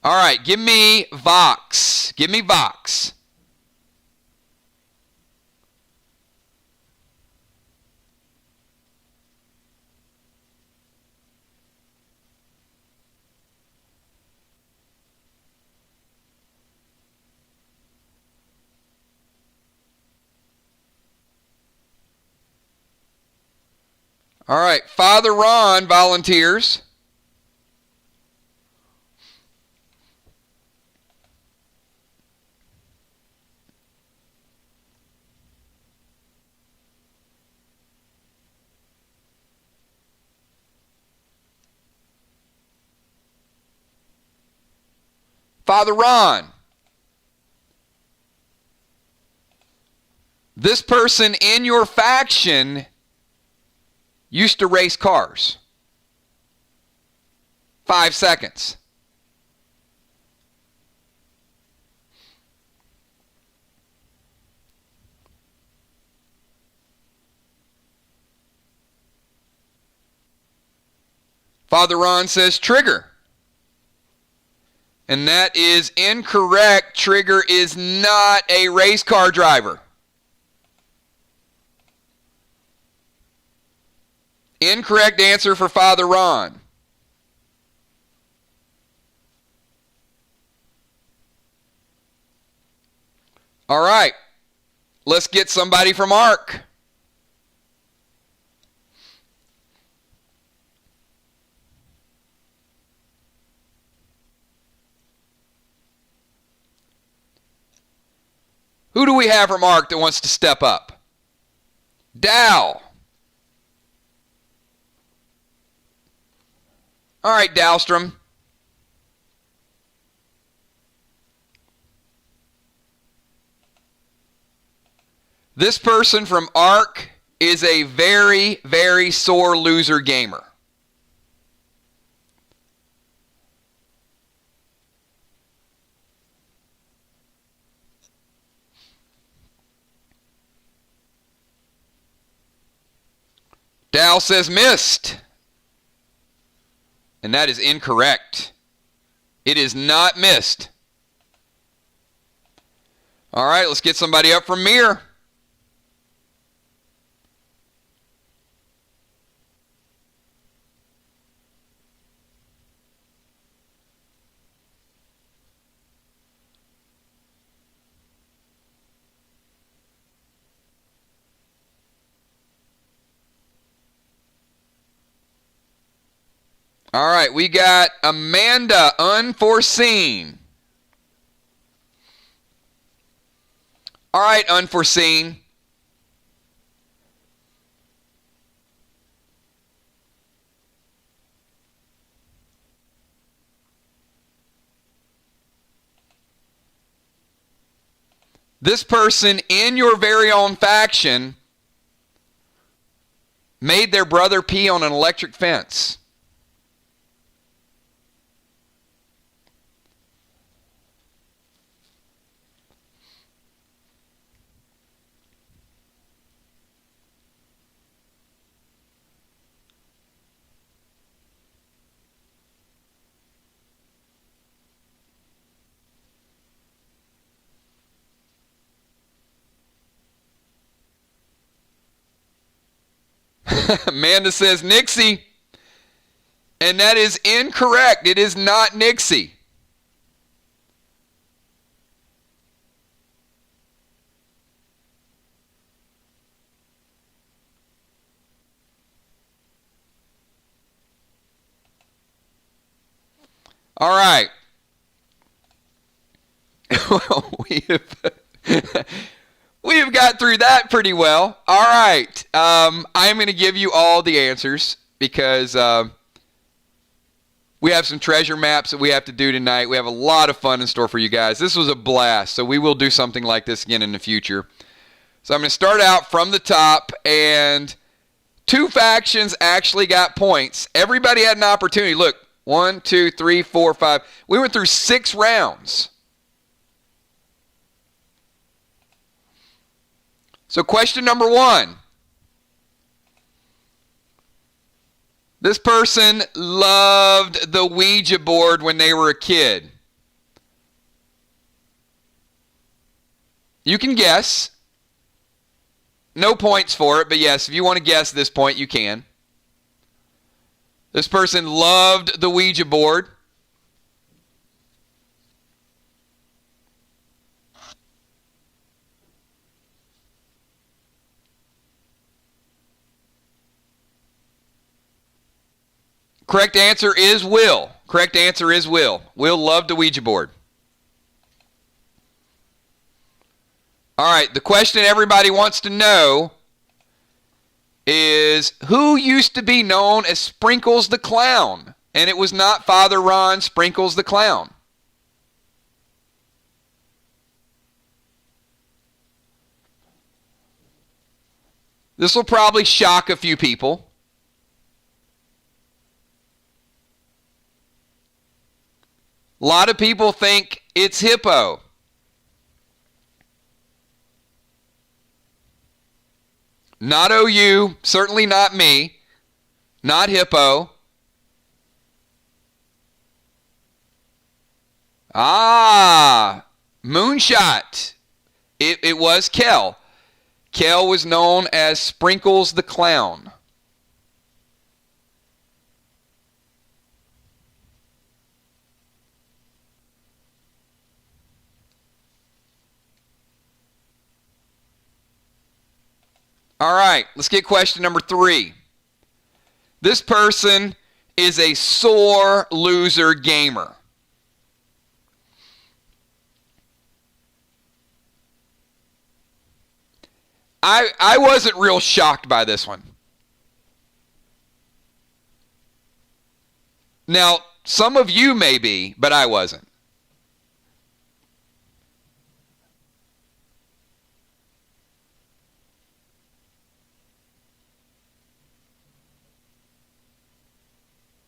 All right, give me Vox. Give me Vox. All right, Father Ron volunteers. Father Ron. This person in your faction used to race cars. 5 seconds. Father Ron says Trigger. And that is incorrect. Trigger is not a race car driver. Incorrect answer for Father Ron. All right. Let's get somebody from ARC. Who do we have from ARC that wants to step up? Dow. All right, Dowstrom. This person from ARC is a very, very sore loser gamer. Dow says missed. And that is incorrect. It is not missed. All right, let's get somebody up from Mir. All right, we got Amanda, Unforeseen. All right, Unforeseen. This person in your very own faction made their brother pee on an electric fence. Amanda says Nixie, and that is incorrect. It is not Nixie. All right. We have got through that pretty well. All right. I'm going to give you all the answers because we have some treasure maps that we have to do tonight. We have a lot of fun in store for you guys. This was a blast, so we will do something like this again in the future. So I'm going to start out from the top, and 2 factions actually got points. Everybody had an opportunity. Look, 1, 2, 3, 4, 5. We went through 6 rounds. So question number 1. This person loved the Ouija board when they were a kid. You can guess. No points for it, but yes, if you want to guess this point, you can. This person loved the Ouija board. Correct answer is Will. Correct answer is Will. Will loved the Ouija board. All right, the question everybody wants to know is who used to be known as Sprinkles the Clown? And it was not Father Ron Sprinkles the Clown. This will probably shock a few people. A lot of people think it's Hippo. Not OU, certainly not me, not Hippo. Moonshot. It was Kel. Kel was known as Sprinkles the Clown. All right, let's get question number 3. This person is a sore loser gamer. I wasn't real shocked by this one. Now, some of you may be, but I wasn't.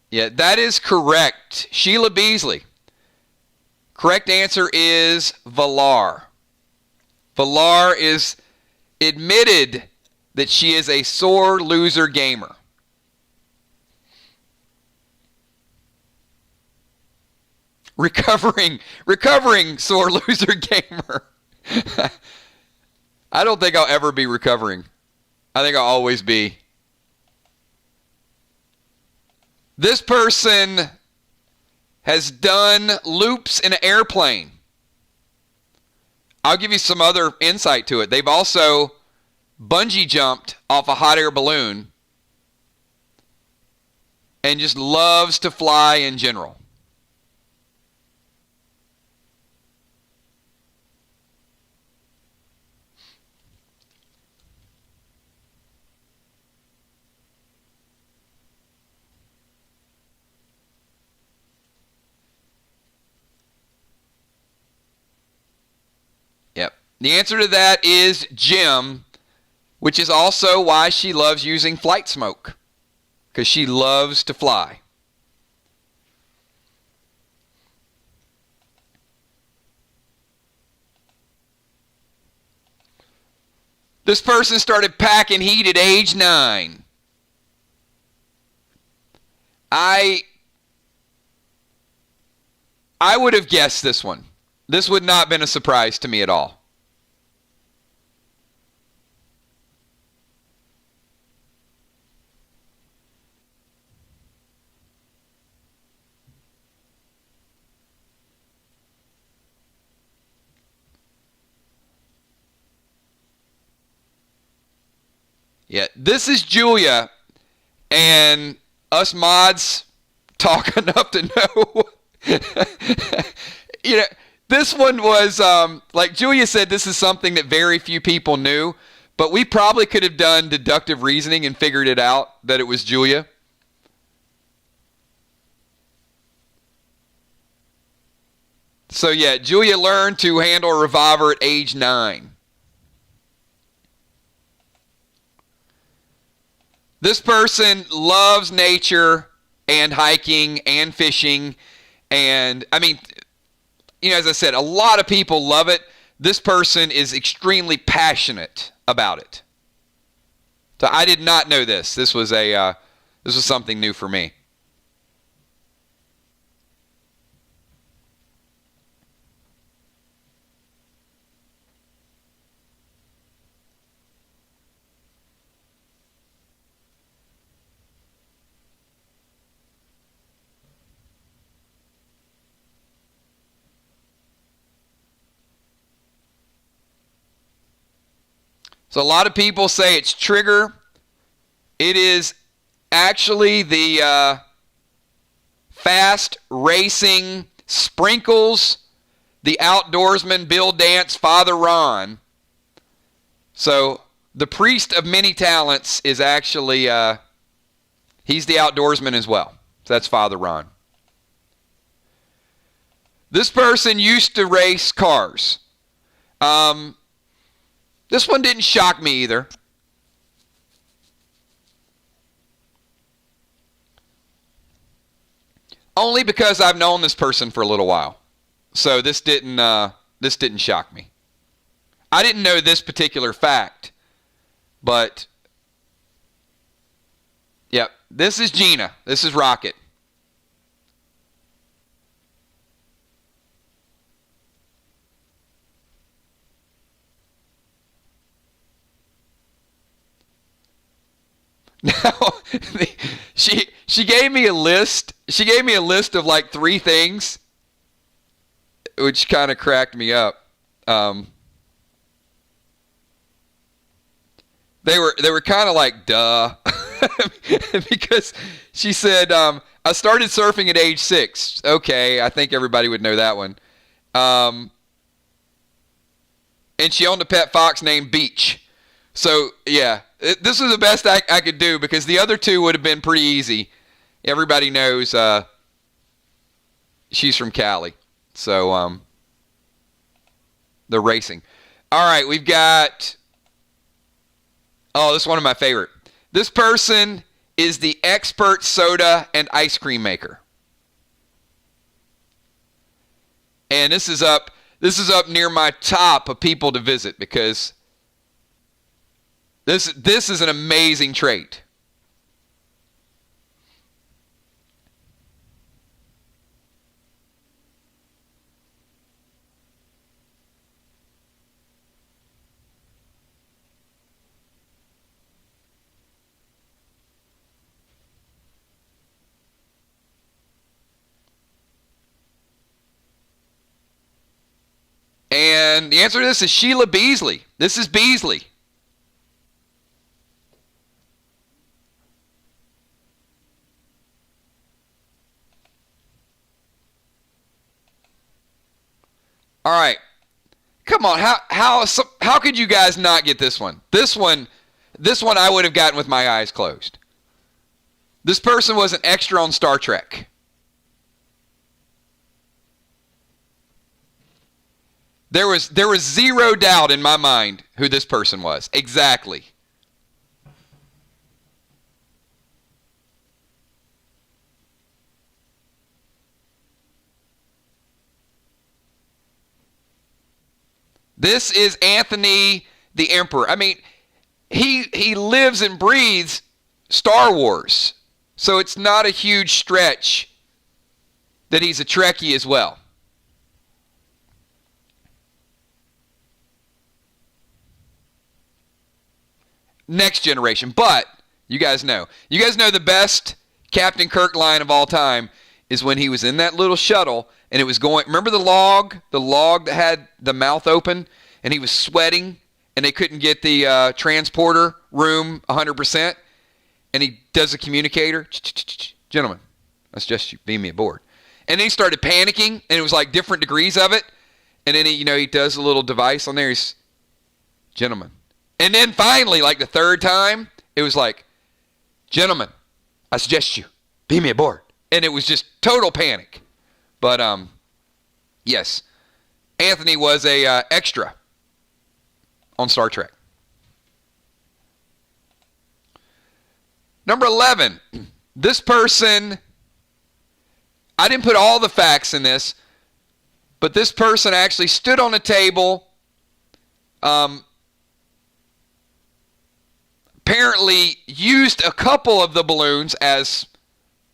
Yeah, that is correct. Sheila Beasley. Correct answer is Valar. Valar is admitted that she is a sore loser gamer. Recovering sore loser gamer. I don't think I'll ever be recovering. I think I'll always be. This person has done loops in an airplane. I'll give you some other insight to it. They've also bungee jumped off a hot air balloon and just loves to fly in general. Yep. The answer to that is Jim, which is also why she loves using flight smoke, because she loves to fly. This person started packing heat at age 9. I would have guessed this one. This would not have been a surprise to me at all. Yeah, this is Julia, and us mods talk enough to know. You know, this one was, like Julia said, this is something that very few people knew, but we probably could have done deductive reasoning and figured it out that it was Julia. So yeah, Julia learned to handle a revolver at age 9. This person loves nature and hiking and fishing. And, I mean, you know, as I said, a lot of people love it. This person is extremely passionate about it. So I did not know this. This was something new for me. So a lot of people say it's Trigger. It is actually the fast racing Sprinkles, the outdoorsman Bill Dance, Father Ron. So the priest of many talents is actually, he's the outdoorsman as well. So that's Father Ron. This person used to race cars. This one didn't shock me either. Only because I've known this person for a little while. So this didn't shock me. I didn't know this particular fact, but yep, this is Gina. This is Rocket. Now, she gave me a list. She gave me a list of like 3 things, which kind of cracked me up. They were kind of like, duh, because she said, I started surfing at age 6. Okay, I think everybody would know that one. And she owned a pet fox named Beach. So, yeah, this was the best I could do because the other 2 would have been pretty easy. Everybody knows she's from Cali. So, the racing. All right, we've got... Oh, this is one of my favorite. This person is the expert soda and ice cream maker. And this is up near my top of people to visit because this is an amazing trait. And the answer to this is Sheila Beasley. This is Beasley. All right. Come on. How could you guys not get this one? This one I would have gotten with my eyes closed. This person was an extra on Star Trek. There was zero doubt in my mind who this person was. Exactly. This is Anthony the Emperor. I mean, he lives and breathes Star Wars. So it's not a huge stretch that he's a Trekkie as well. Next generation. But you guys know the best Captain Kirk line of all time is when he was in that little shuttle and it was going, remember the log that had the mouth open and he was sweating and they couldn't get the transporter room 100%, and he does a communicator, gentlemen, that's just you, beam me aboard. And then he started panicking and it was like different degrees of it, and then he does a little device on there, he's, gentlemen. And then finally, like the 3rd time, it was like, gentlemen, I suggest you beam me aboard. And it was just total panic. But, yes, Anthony was a extra on Star Trek. Number 11, this person, I didn't put all the facts in this, but this person actually stood on a table, apparently used a couple of the balloons as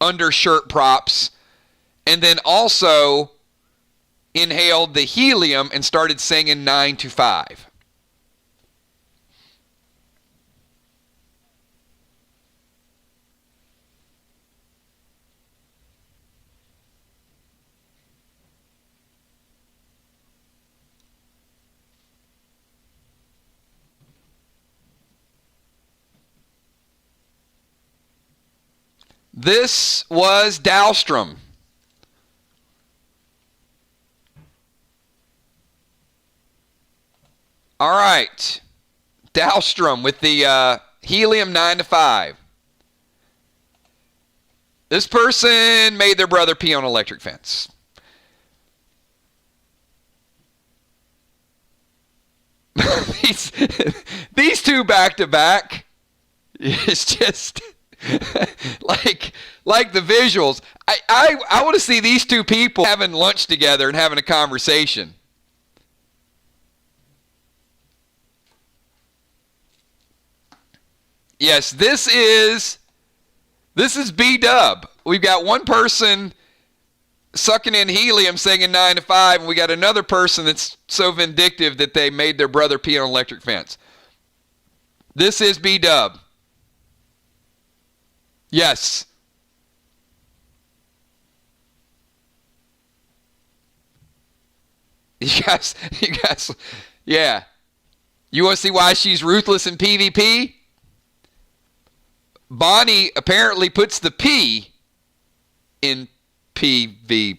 undershirt props, and then also inhaled the helium and started singing 9 to 5. This was Dahlstrom. All right. Dahlstrom with the helium 9 to 5. This person made their brother pee on an electric fence. these two back to back. It's just like the visuals. I want to see these two people having lunch together and having a conversation. Yes, this is B-Dub. We've got one person sucking in helium singing 9 to 5, and we got another person that's so vindictive that they made their brother pee on an electric fence. This is B-Dub. Yes. You guys, yeah. You want to see why she's ruthless in PvP? Bonnie apparently puts the P in PvP.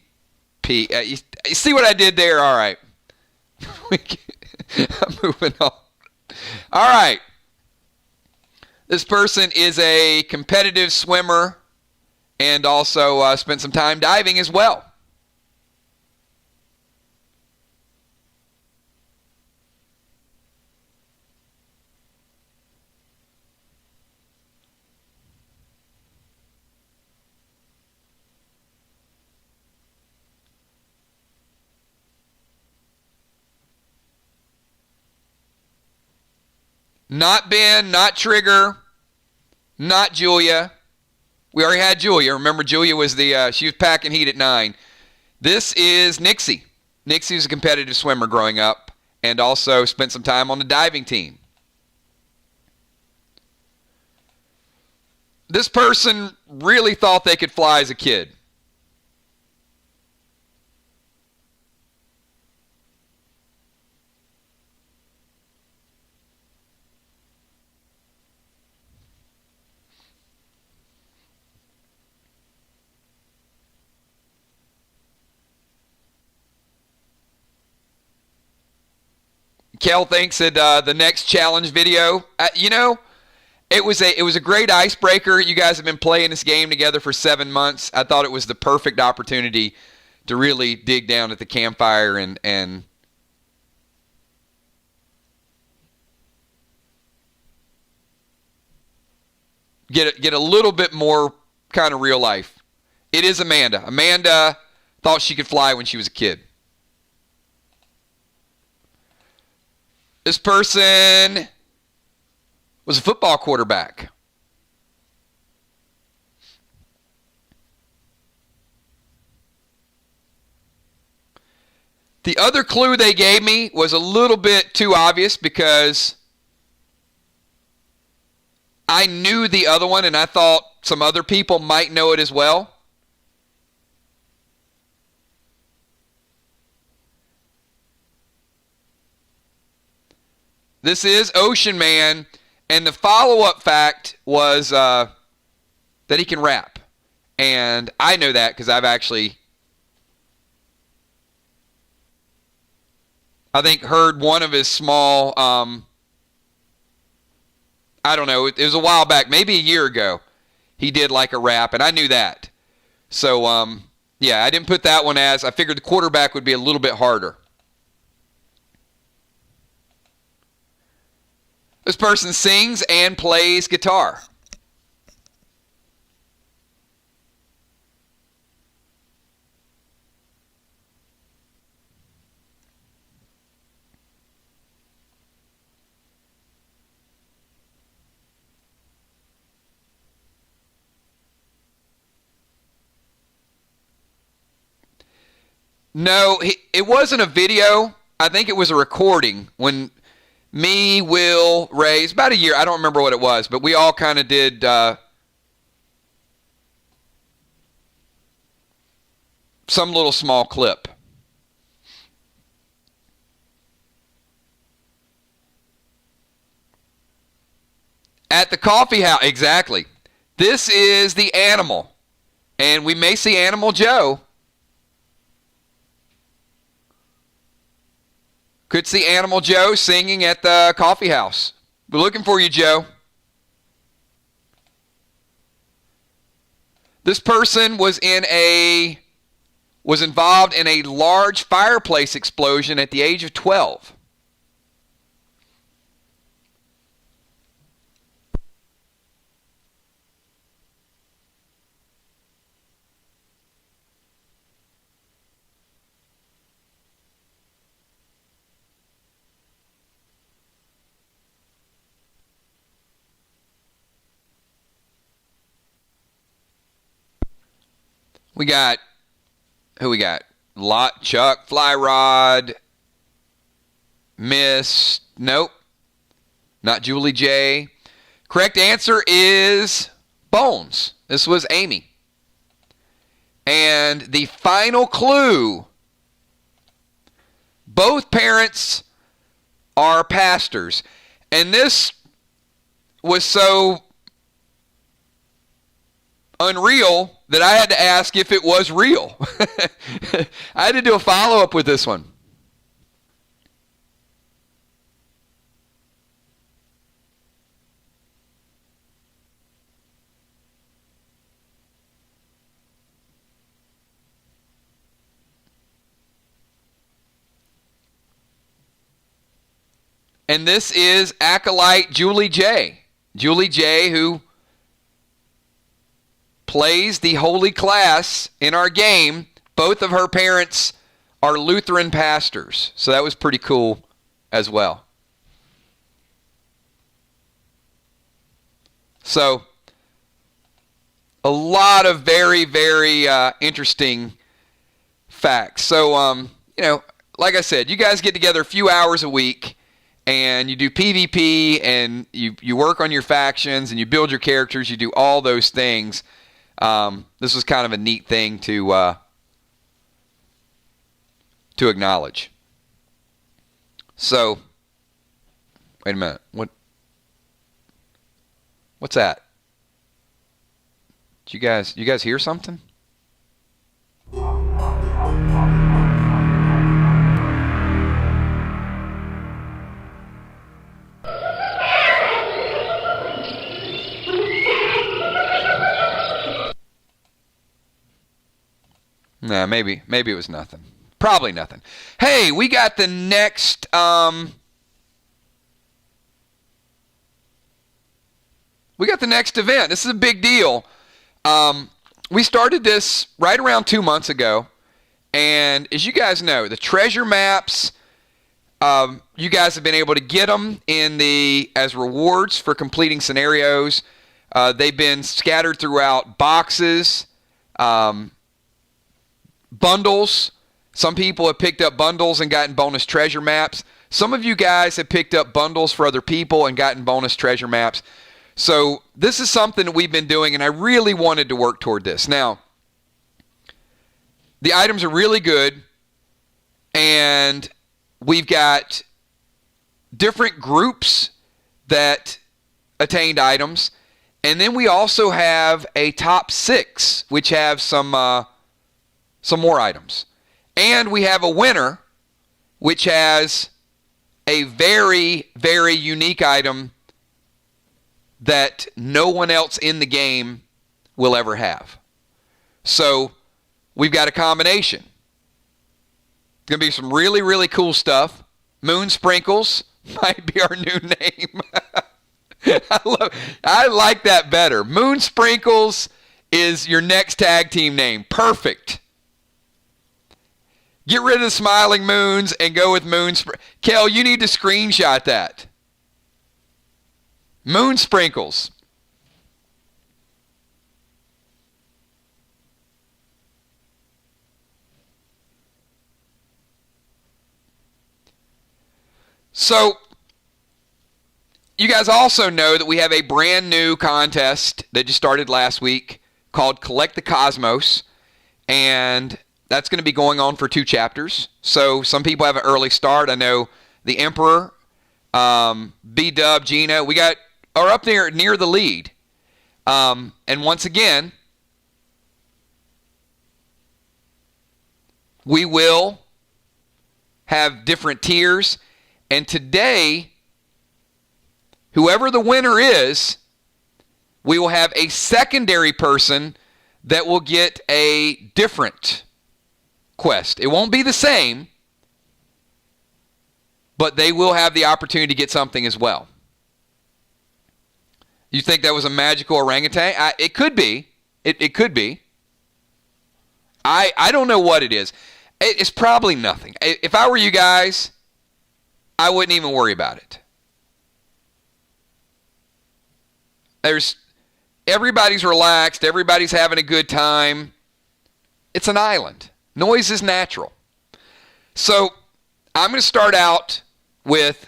You see what I did there? All right. I'm moving on. All right. This person is a competitive swimmer and also spent some time diving as well. Not Ben, not Trigger, not Julia. We already had Julia. Remember, Julia was she was packing heat at 9. This is Nixie. Nixie was a competitive swimmer growing up and also spent some time on the diving team. This person really thought they could fly as a kid. Kel thinks that the next challenge video, it was a great icebreaker. You guys have been playing this game together for 7 months. I thought it was the perfect opportunity to really dig down at the campfire and get a little bit more kind of real life. It is Amanda. Amanda thought she could fly when she was a kid. This person was a football quarterback. The other clue they gave me was a little bit too obvious because I knew the other one and I thought some other people might know it as well. This is Ocean Man, and the follow-up fact was that he can rap. And I know that because I've actually, I think, heard one of his small, I don't know, it was a while back, maybe a year ago, he did like a rap, and I knew that. So, yeah, I didn't put that one I figured the quarterback would be a little bit harder. This person sings and plays guitar. No, it wasn't a video. I think it was a recording when me, Will, Ray, it's about a year. I don't remember what it was, but we all kind of did some little small clip. At the coffee house, exactly. This is the Animal. And we may see Animal Joe. Could see Animal Joe singing at the coffee house. We're looking for you, Joe. This person was involved in a large fireplace explosion at the age of 12. We got, who we got? Chuck, Fly Rod, Miss, nope, not Julie J. Correct answer is Bones. This was Amy. And the final clue, both parents are pastors. And this was so unreal that I had to ask if it was real. I had to do a follow-up with this one. And this is Acolyte Julie J. Julie J, who plays the Holy Class in our game. Both of her parents are Lutheran pastors. So that was pretty cool as well. So a lot of very, very interesting facts. So, like I said, you guys get together a few hours a week and you do PvP and you work on your factions and you build your characters. You do all those things. This was kind of a neat thing to acknowledge. So, wait a minute. What's that? Did you guys hear something? No, maybe it was nothing. Probably nothing. Hey, we got the next event. This is a big deal. We started this right around 2 months ago, and as you guys know, the treasure maps, you guys have been able to get them as rewards for completing scenarios. They've been scattered throughout boxes, bundles. Some people have picked up bundles and gotten bonus treasure maps. Some of you guys have picked up bundles for other people and gotten bonus treasure maps. So this is something that we've been doing, and I really wanted to work toward this. Now, the items are really good, and we've got different groups that attained items, and then we also have a top 6, which have some more items. And we have a winner, which has a very, very unique item that no one else in the game will ever have. So we've got a combination. It's going to be some really, really cool stuff. Moon Sprinkles might be our new name. I like that better. Moon Sprinkles is your next tag team name. Perfect. Get rid of the Smiling Moons and go with Kel, you need to screenshot that. Moon Sprinkles. So, you guys also know that we have a brand new contest that just started last week called Collect the Cosmos, and that's going to be going on for 2 chapters. So some people have an early start. I know the Emperor, B-Dub, Gina, are up there near the lead. And once again, we will have different tiers. And today, whoever the winner is, we will have a secondary person that will get a different quest. It won't be the same, but they will have the opportunity to get something as well. You think that was a magical orangutan? It could be. It could be. I don't know what it is. It's probably nothing. If I were you guys, I wouldn't even worry about it. Everybody's relaxed. Everybody's having a good time. It's an island. Noise is natural. So I'm going to start out with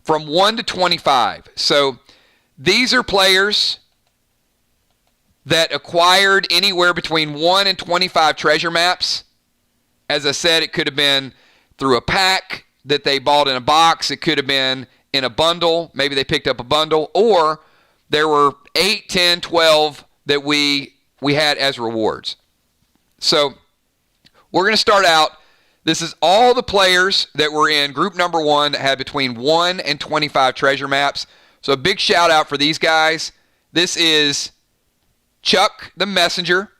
from 1 to 25. So these are players that acquired anywhere between 1 and 25 treasure maps. As I said, it could have been through a pack that they bought in a box. It could have been in a bundle. Maybe they picked up a bundle. Or there were 8, 10, 12 that we had as rewards. So we're going to start out. This is all the players that were in group number 1 that had between 1 and 25 treasure maps. So a big shout out for these guys. This is Chuck the Messenger,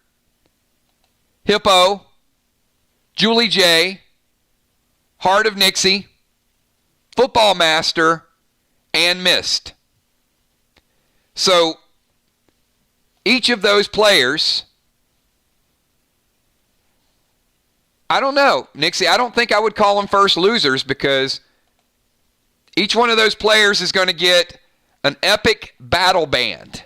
Hippo, Julie J, Heart of Nixie, Football Master, and Mist. So each of those players, I don't know, Nixie, I don't think I would call them first losers, because each one of those players is going to get an epic battle band.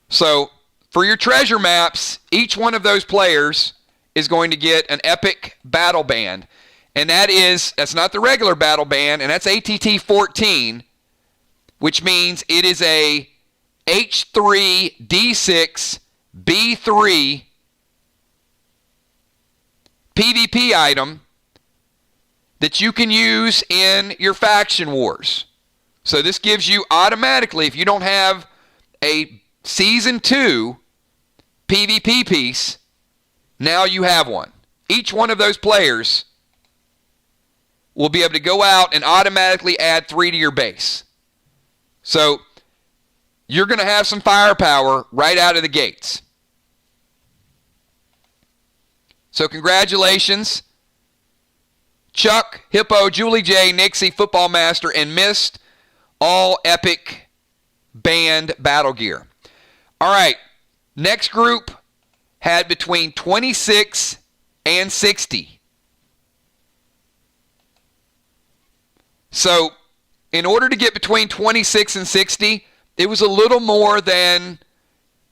So for your treasure maps, each one of those players is going to get an epic battle band. And that's not the regular battle band, and that's ATT 14, which means it is a H3 D6 B3 PvP item that you can use in your faction wars. So this gives you automatically, if you don't have a Season 2 PvP piece, now you have one. Each one of those players will be able to go out and automatically add 3 to your base. So you're going to have some firepower right out of the gates. So congratulations, Chuck, Hippo, Julie J, Nixie, Football Master, and Mist, all epic band battle gear. All right, next group had between 26 and 60. So in order to get between 26 and 60, it was a little more than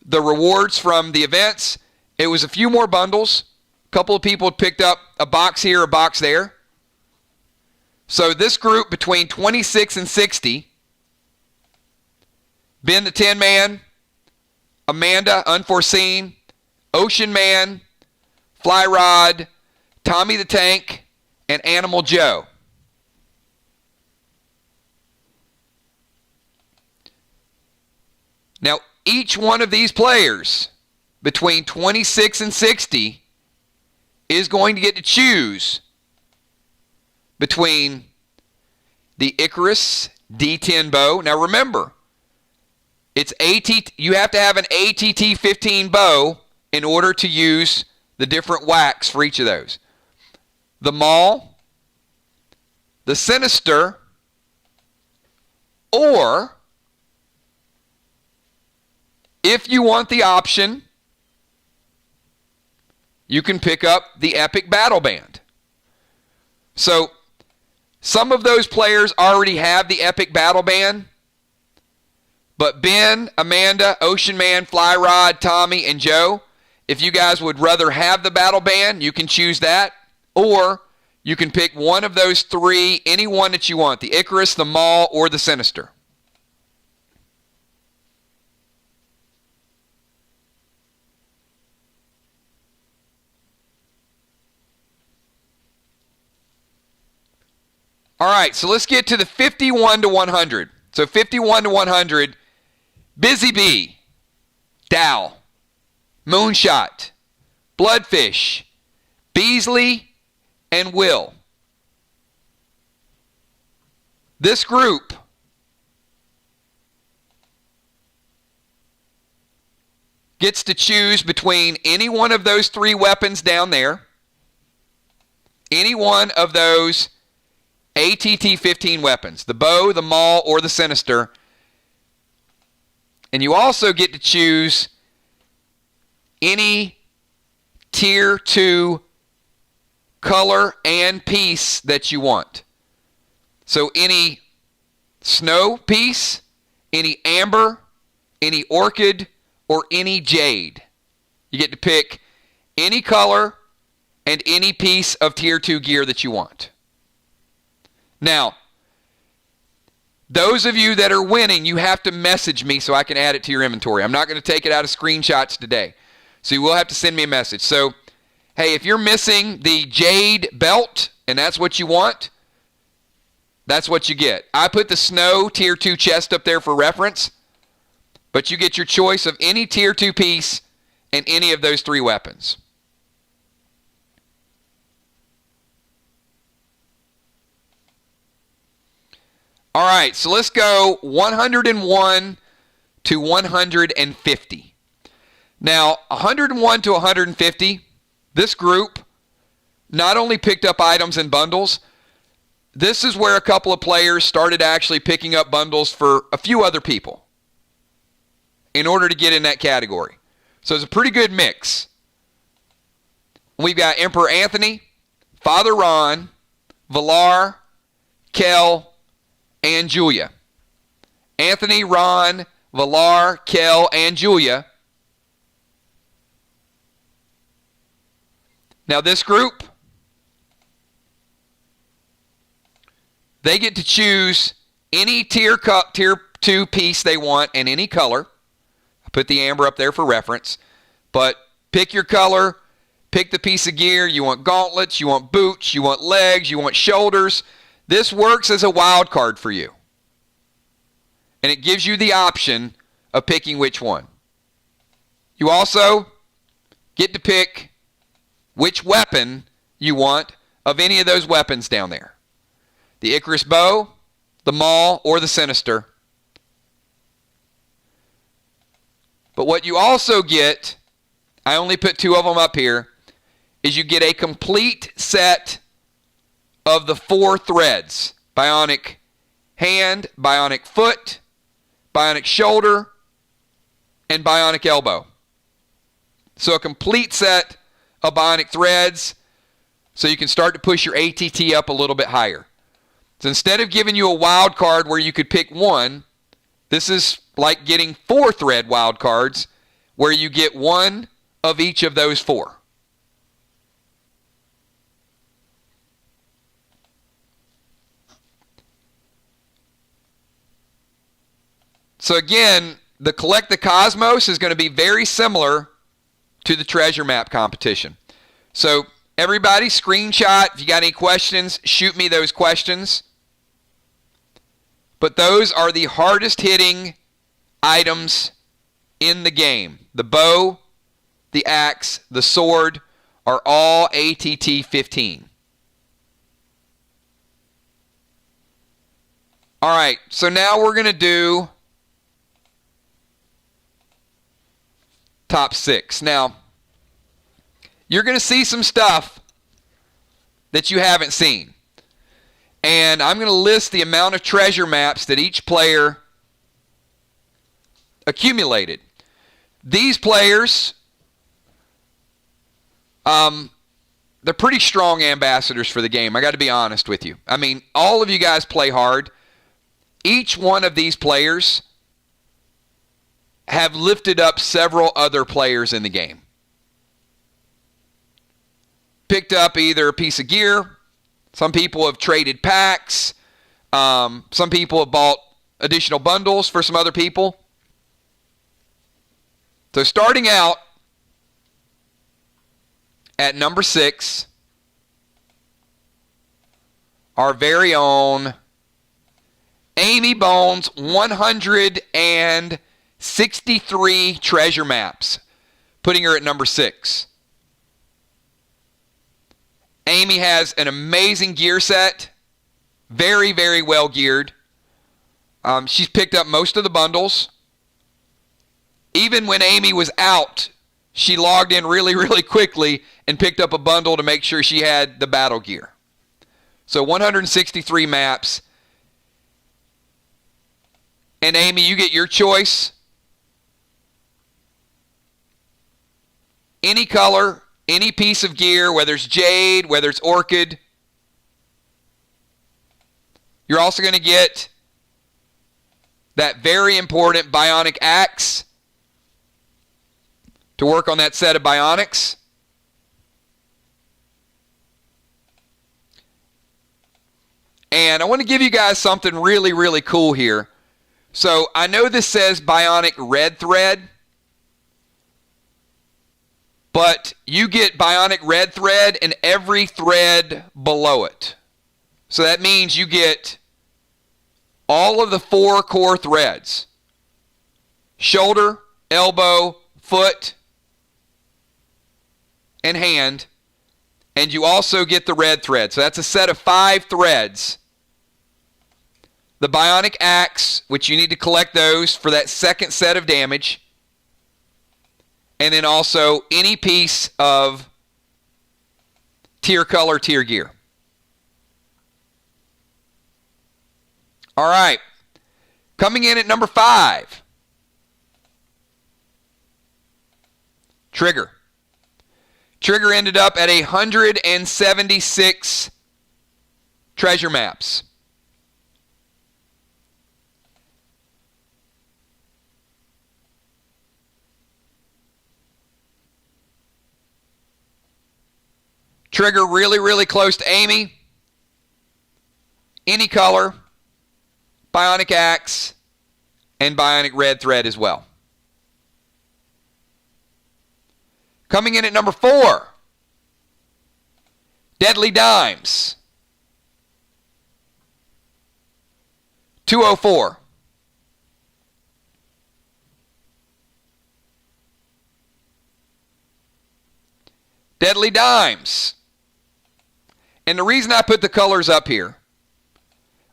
the rewards from the events. It was a few more bundles. A couple of people had picked up a box here, a box there. So this group between 26 and 60, Ben the Tin Man, Amanda Unforeseen, Ocean Man, Fly Rod, Tommy the Tank, and Animal Joe. Now, each one of these players between 26 and 60 is going to get to choose between the Icarus D10 bow. Now remember, you have to have an ATT 15 bow in order to use the different whacks for each of those. The Maul, the Sinister, or if you want the option, you can pick up the Epic Battle Band. So some of those players already have the Epic Battle Band, but Ben, Amanda, Ocean Man, Fly Rod, Tommy, and Joe, if you guys would rather have the Battle Band, you can choose that, or you can pick one of those 3, any one that you want, the Icarus, the Maul, or the Sinister. All right, so let's get to the 51 to 100. So 51 to 100 Busy Bee, Dow, Moonshot, Bloodfish, Beasley, and Will. This group gets to choose between any one of those 3 weapons down there, any one of those ATT 15 weapons, the bow, the maul, or the sinister. And you also get to choose any tier 2 color and piece that you want. So any snow piece, any amber, any orchid, or any jade. You get to pick any color and any piece of tier 2 gear that you want. Now, those of you that are winning, you have to message me so I can add it to your inventory. I'm not going to take it out of screenshots today. So you will have to send me a message. So, hey, if you're missing the jade belt and that's what you want, that's what you get. I put the snow tier 2 chest up there for reference, but you get your choice of any tier 2 piece and any of those 3 weapons. All right, so let's go 101 to 150. Now, 101 to 150, this group not only picked up items in bundles, this is where a couple of players started actually picking up bundles for a few other people in order to get in that category. So it's a pretty good mix. We've got Emperor Anthony, Father Ron, Valar, Kel, and Julia. Anthony, Ron, Valar, Kel, and Julia. Now this group, they get to choose any tier 2 piece they want and any color. I put the amber up there for reference. But pick your color, pick the piece of gear. You want gauntlets, you want boots, you want legs, you want shoulders. This works as a wild card for you. And it gives you the option of picking which one. You also get to pick which weapon you want of any of those weapons down there. The Icarus bow, the maul, or the sinister. But what you also get, I only put 2 of them up here, is you get a complete set of the 4 threads. Bionic hand, bionic foot, bionic shoulder, and bionic elbow. So a complete set of bionic threads so you can start to push your ATT up a little bit higher. So instead of giving you a wild card where you could pick one, this is like getting 4 thread wild cards where you get one of each of those 4. So again, the Collect the Cosmos is going to be very similar to the treasure map competition. So everybody screenshot. If you got any questions, shoot me those questions. But those are the hardest hitting items in the game. The bow, the axe, the sword are all ATT 15. All right, so now we're going to do top 6. Now, you're going to see some stuff that you haven't seen. And I'm going to list the amount of treasure maps that each player accumulated. These players, they're pretty strong ambassadors for the game. I got to be honest with you. I mean, all of you guys play hard. Each one of these players have lifted up several other players in the game. Picked up either a piece of gear. Some people have traded packs. Some people have bought additional bundles for some other people. So starting out at number 6, our very own Amy Bones 110 63 treasure maps, putting her at number 6. Amy has an amazing gear set. Very, very well geared. She's picked up most of the bundles. Even when Amy was out, she logged in really, really quickly and picked up a bundle to make sure she had the battle gear. So 163 maps. And Amy, you get your choice. Any color, any piece of gear, whether it's jade, whether it's orchid. You're also going to get that very important bionic axe to work on that set of bionics. And I want to give you guys something really, really cool here. So I know this says bionic red thread, but you get bionic red thread and every thread below it. So that means you get all of the 4 core threads. Shoulder, elbow, foot, and hand. And you also get the red thread. So that's a set of 5 threads. The bionic axe, which you need to collect those for that second set of damage. And then also any piece of tier color, tier gear. All right. Coming in at number 5. Trigger. Trigger ended up at 176 treasure maps. Trigger really, really close to Amy. Any color, bionic axe, and bionic red thread as well. Coming in at number 4, Deadly Dimes. 204. Deadly Dimes. And the reason I put the colors up here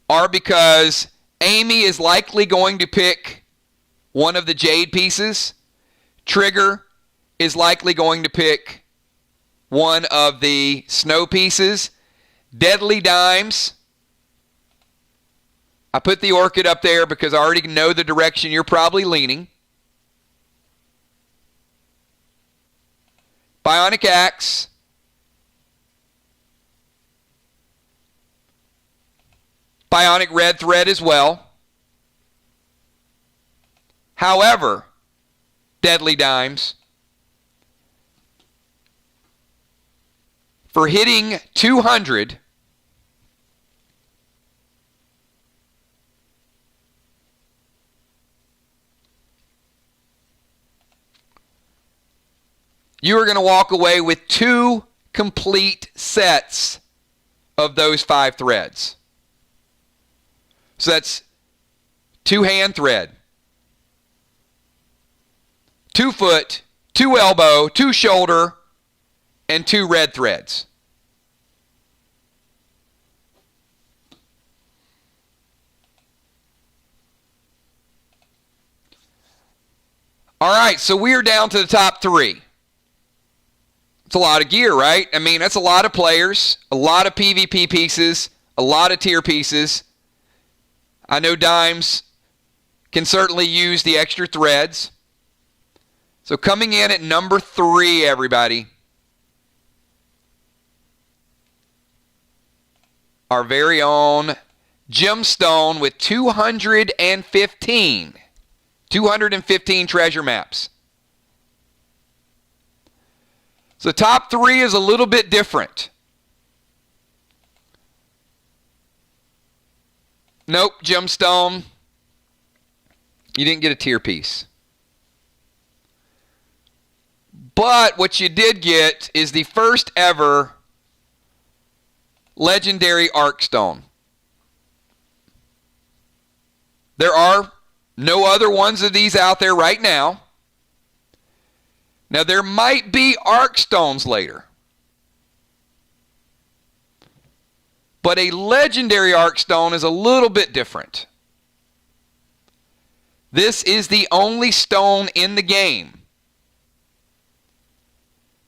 are because Amy is likely going to pick one of the jade pieces. Trigger is likely going to pick one of the snow pieces. Deadly Dimes. I put the orchid up there because I already know the direction you're probably leaning. Bionic axe. Bionic red thread as well. However, Deadly Dimes, for hitting 200, you are going to walk away with 2 complete sets of those 5 threads. So that's 2 hand thread, 2 foot, 2 elbow, 2 shoulder, and 2 red threads. All right, so we are down to the top 3. It's a lot of gear, right? I mean, that's a lot of players, a lot of PvP pieces, a lot of tier pieces. I know Dimes can certainly use the extra threads. So coming in at number 3, everybody, our very own Gemstone with 215 treasure maps. So top 3 is a little bit different. Nope, Gemstone, you didn't get a tier piece. But what you did get is the first ever legendary Arkstone. There are No other ones of these out there right now. Now, there might be arc stones later. But a legendary arc stone is a little bit different. This is the only stone in the game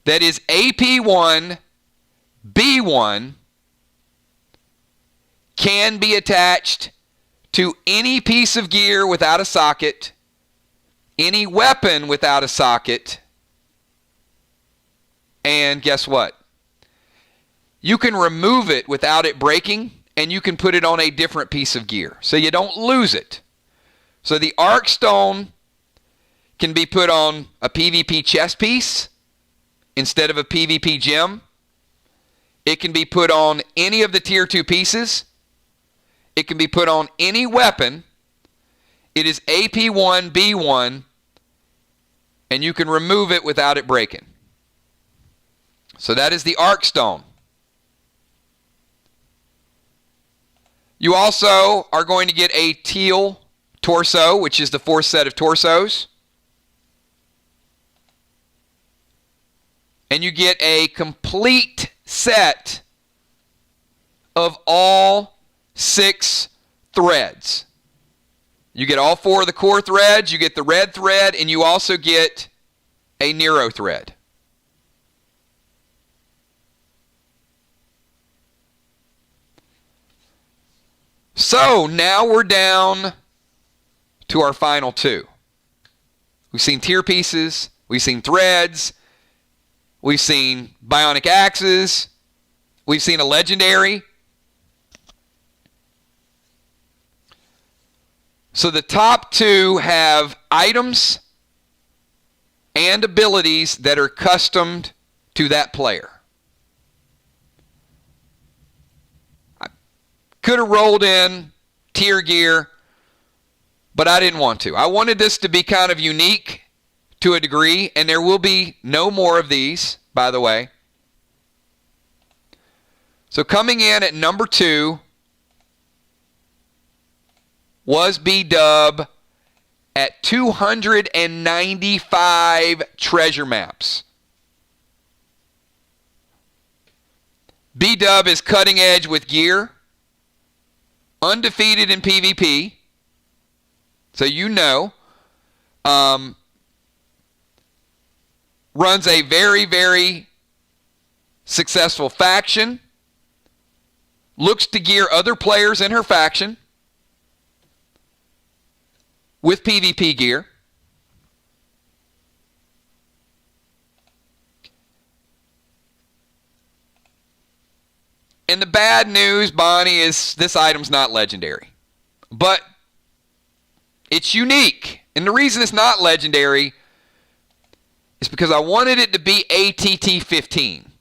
that is AP1, B1, can be attached to any piece of gear without a socket, any weapon without a socket, and guess what? You can remove it without it breaking, and you can put it on a different piece of gear, so you don't lose it. So the arc stone can be put on a PvP chest piece instead of a PvP gem. It can be put on any of the tier 2 pieces. It can be put on any weapon. It is AP1, B1, and you can remove it without it breaking. So that is the arc stone. You also are going to get a teal torso, which is the 4th set of torsos. And you get a complete set of all 6 threads. You get all 4 of the core threads, you get the red thread, and you also get a Nero thread. So now we're down to our final 2. We've seen tier pieces, we've seen threads, we've seen bionic axes, we've seen a legendary. So the top 2 have items and abilities that are customed to that player. I could have rolled in tier gear, but I didn't want to. I wanted this to be kind of unique to a degree, and there will be no more of these, by the way. So coming in at number 2 was B-Dub at 295 treasure maps. B-Dub is cutting edge with gear, undefeated in PvP, so you know, runs a very, very successful faction, looks to gear other players in her faction with PvP gear. And the bad news, Bonnie, is this item's not legendary. But it's unique. And the reason it's not legendary is because I wanted it to be ATT 15.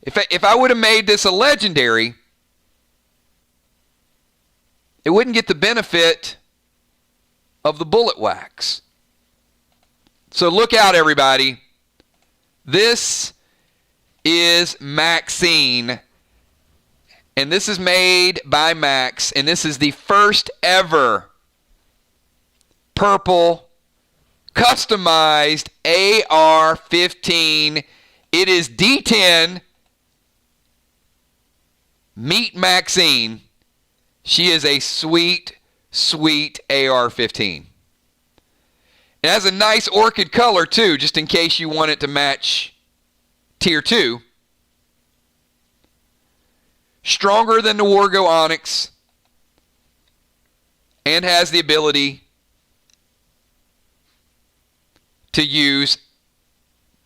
If I would have made this a legendary, it wouldn't get the benefit of the bullet wax. So look out, everybody. This is Maxine, and this is made by Max, and this is the first ever purple customized AR-15. It is D10. Meet Maxine. She is a sweet, sweet AR-15. It has a nice orchid color too, just in case you want it to match tier 2. Stronger than the Wargo Onyx, and has the ability to use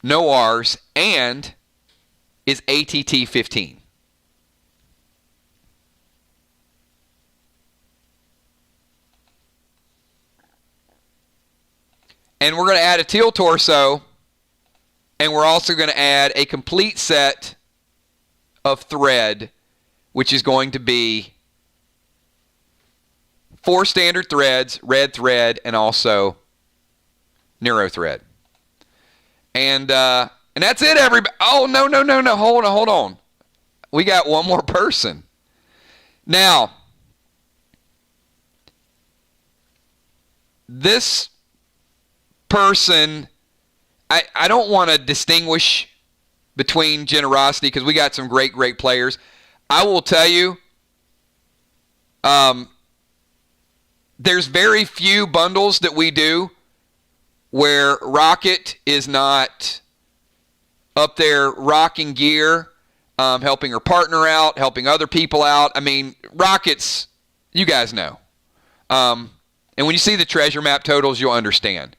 no R's, and is ATT 15. And we're going to add a teal torso, and we're also going to add a complete set of thread, which is going to be 4 standard threads, red thread, and also Nero thread. And that's it, everybody. Oh, no. Hold on. We got one more person. Now, this person, I don't want to distinguish between generosity because we got some great players. I will tell you, there's very few bundles that we do where Rocket is not up there rocking gear, helping her partner out, helping other people out. I mean, Rocket's, you guys know. And when you see the treasure map totals, you'll understand.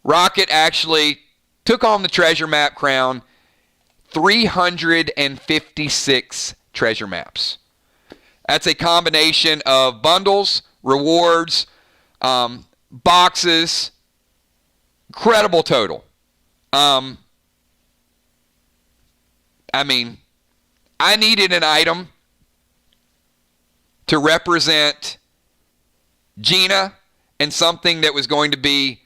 Rocket actually took on the treasure map crown, 356 treasure maps. That's a combination of bundles, rewards, boxes, incredible total. I mean, I needed an item to represent Gina and something that was going to be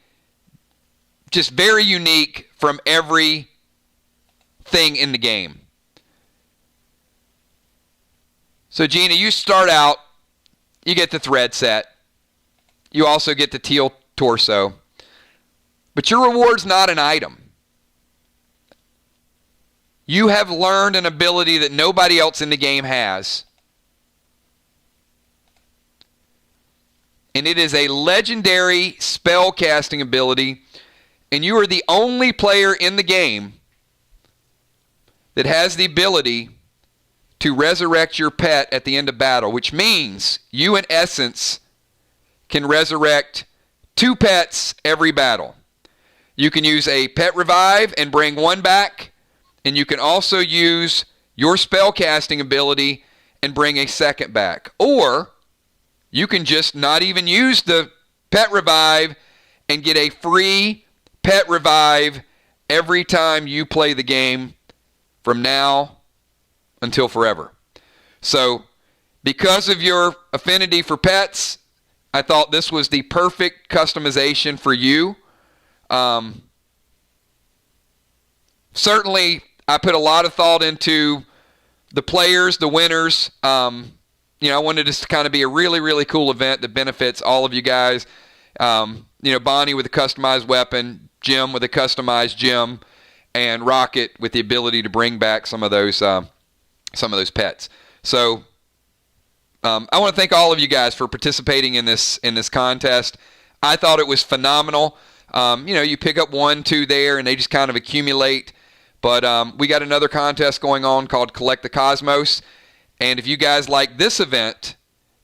just very unique from every thing in the game. So Gina, you start out, you get the thread set. You also get the teal torso. But your reward's not an item. You have learned an ability that nobody else in the game has. And it is a legendary spell casting ability. And you are the only player in the game that has the ability to resurrect your pet at the end of battle, which means you, in essence, can resurrect 2 pets every battle. You can use a pet revive and bring 1 back, and you can also use your spell casting ability and bring a 2nd back. Or you can just not even use the pet revive and get a free pet revive every time you play the game from now until forever. So, because of your affinity for pets, I thought this was the perfect customization for you. Certainly, I put a lot of thought into the players, the winners. I wanted this to kind of be a really cool event that benefits all of you guys. Bonnie with a customized weapon, Jim with a customized gem, and Rocket with the ability to bring back some of those pets. So I want to thank all of you guys for participating in this contest. I thought it was phenomenal. You pick up 1, 2 there, and they just kind of accumulate. But we got another contest going on called Collect the Cosmos. And if you guys like this event,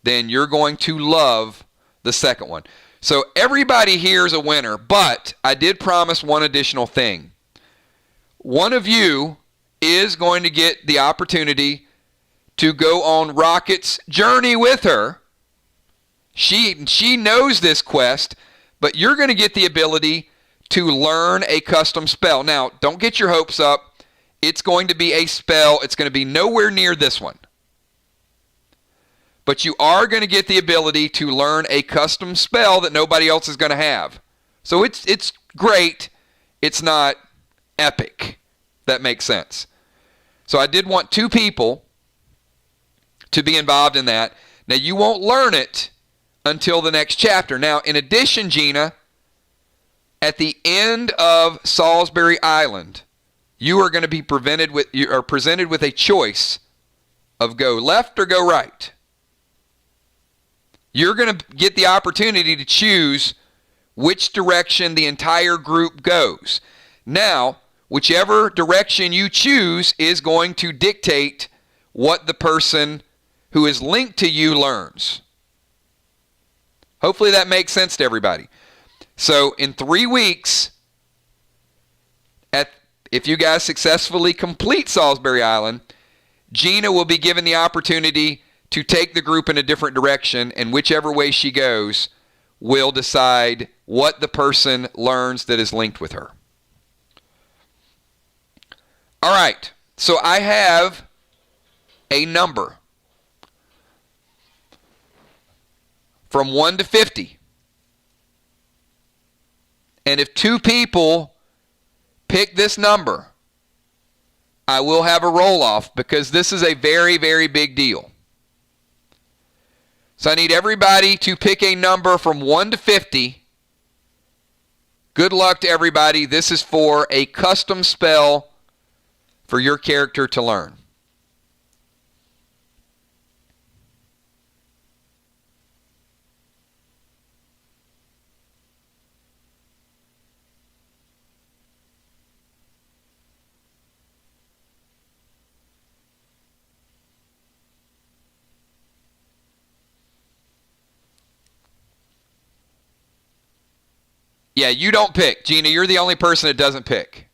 then you're going to love the second one. So everybody here is a winner, but I did promise one additional thing. One of you is going to get the opportunity to go on Rocket's journey with her. She knows this quest, but you're going to get the ability to learn a custom spell. Now, don't get your hopes up. It's going to be a spell. It's going to be nowhere near this one. But you are going to get the ability to learn a custom spell that nobody else is going to have. So it's great. It's not epic. That makes sense. So I did want 2 people to be involved in that. Now, you won't learn it until the next chapter. Now, in addition, Gina, at the end of Salisbury Island, you are going to be presented with a choice of go left or go right. You're going to get the opportunity to choose which direction the entire group goes. Now, whichever direction you choose is going to dictate what the person who is linked to you learns. Hopefully that makes sense to everybody. So in 3 weeks, if you guys successfully complete Salisbury Island, Gina will be given the opportunity to take the group in a different direction, and whichever way she goes will decide what the person learns that is linked with her. All right, so I have a number from 1 to 50. And if 2 people pick this number, I will have a roll-off because this is a very, very big deal. So I need everybody to pick a number from 1 to 50. Good luck to everybody. This is for a custom spell for your character to learn. Yeah, you don't pick. Gina, you're the only person that doesn't pick.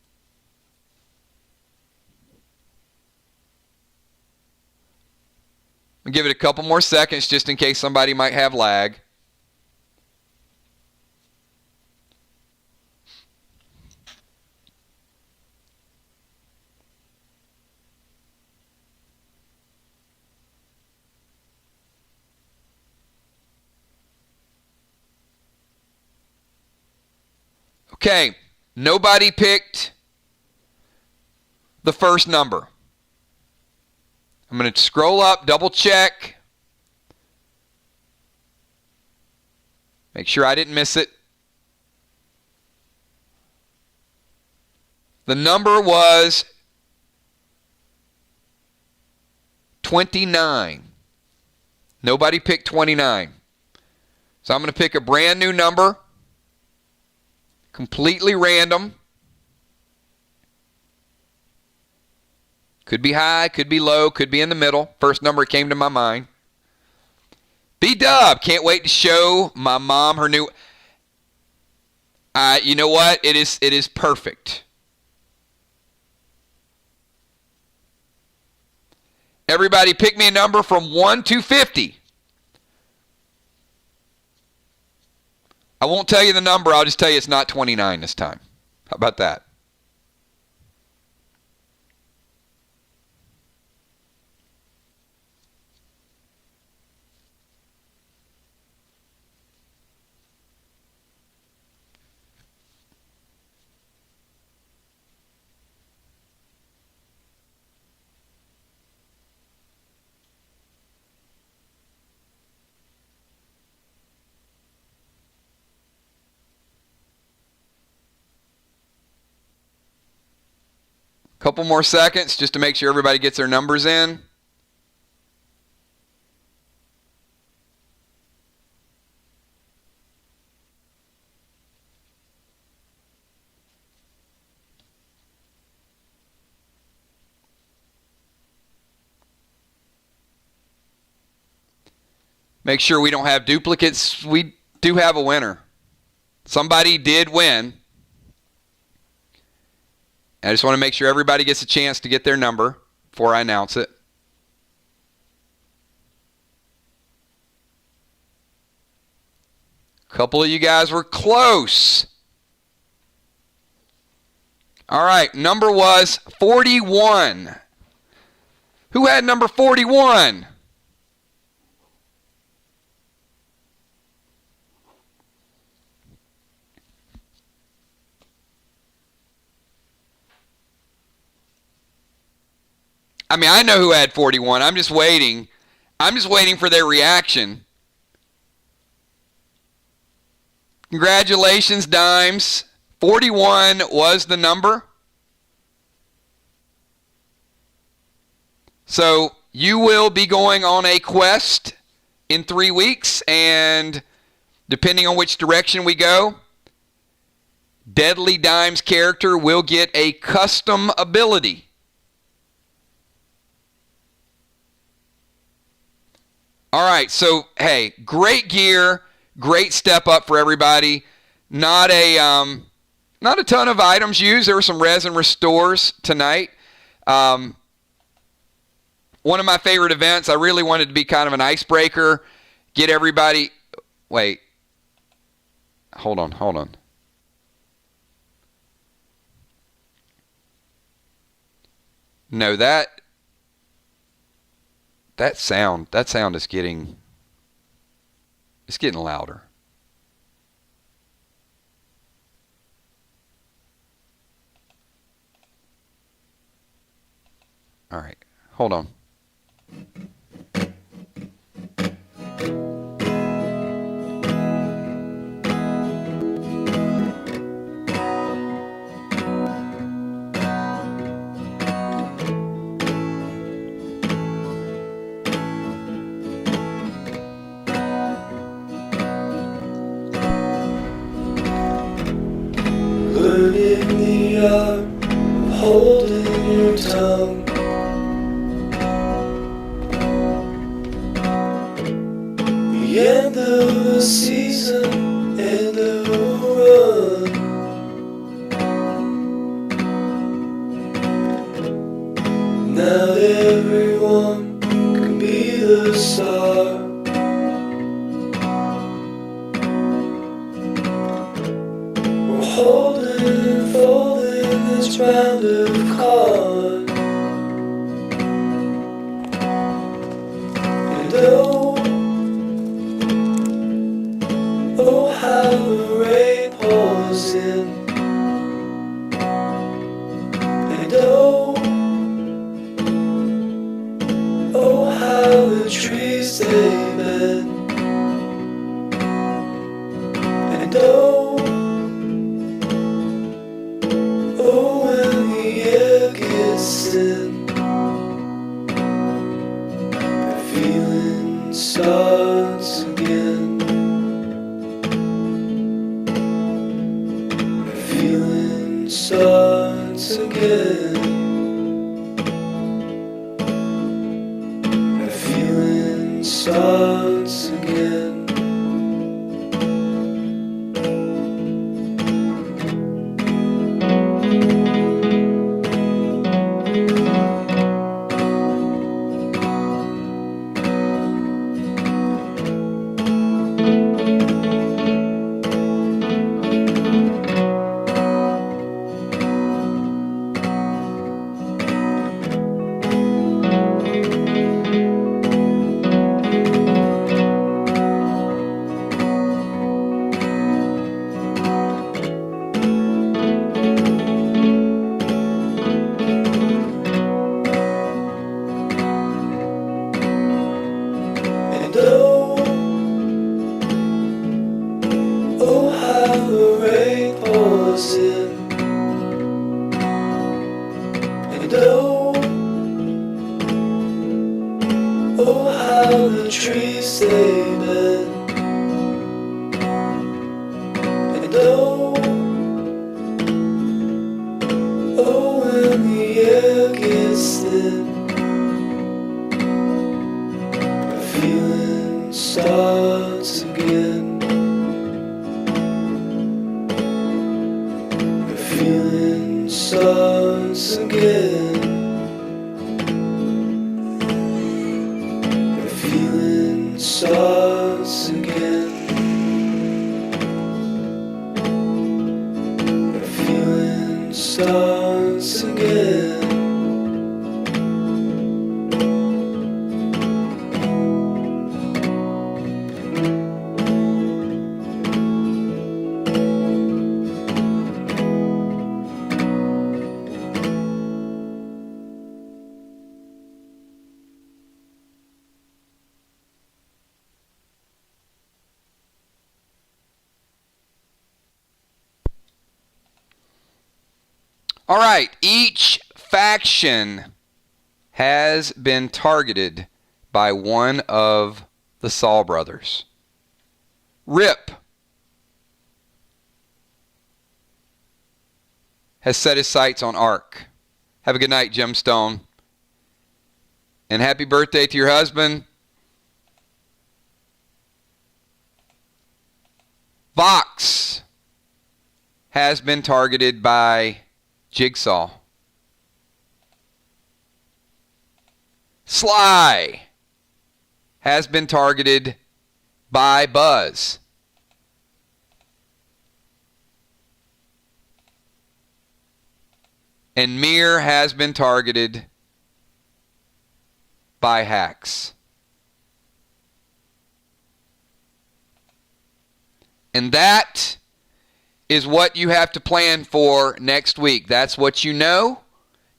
I'll give it a couple more seconds just in case somebody might have lag. Okay, nobody picked the first number. I'm going to scroll up, double check. Make sure I didn't miss it. The number was 29. Nobody picked 29. So I'm going to pick a brand new number. Completely random. Could be high, could be low, could be in the middle. First number came to my mind. B-Dub, can't wait to show my mom her new... you know what? It is perfect. Everybody pick me a number from 1 to 50. I won't tell you the number. I'll just tell you it's not 29 this time. How about that? Couple more seconds just to make sure everybody gets their numbers in. Make sure we don't have duplicates. We do have a winner. Somebody did win. I just want to make sure everybody gets a chance to get their number before I announce it. A couple of you guys were close. All right, number was 41. Who had number 41? I mean, I know who had 41. I'm just waiting. I'm just waiting for their reaction. Congratulations, Dimes. 41 was the number. So you will be going on a quest in 3 weeks, and depending on which direction we go, Deadly Dimes character will get a custom ability. All right, so, hey, great gear, great step up for everybody. Not a ton of items used. There were some resin restores tonight. One of my favorite events, I really wanted to be kind of an icebreaker, get everybody... Wait. Hold on. No, that sound is getting louder. All right, hold on. others are. We're holding, folding this round of cards. And oh how the rain pours in. And oh how the trees they bend. And oh when the air gets thin, the feeling starts again. The feeling starts again. The feeling starts again. And oh how the rain pours in. And oh how the trees they bend. And oh when the air gets thin, the feeling starts again. The feeling starts again. The feeling starts again. The feeling starts again. All right, each faction has been targeted by one of the Saul brothers. Rip has set his sights on Ark. Have a good night, Gemstone. And happy birthday to your husband. Vox has been targeted by Jigsaw. Sly has been targeted by Buzz. And Mir has been targeted by Hacks. And that is what you have to plan for next week. That's what you know.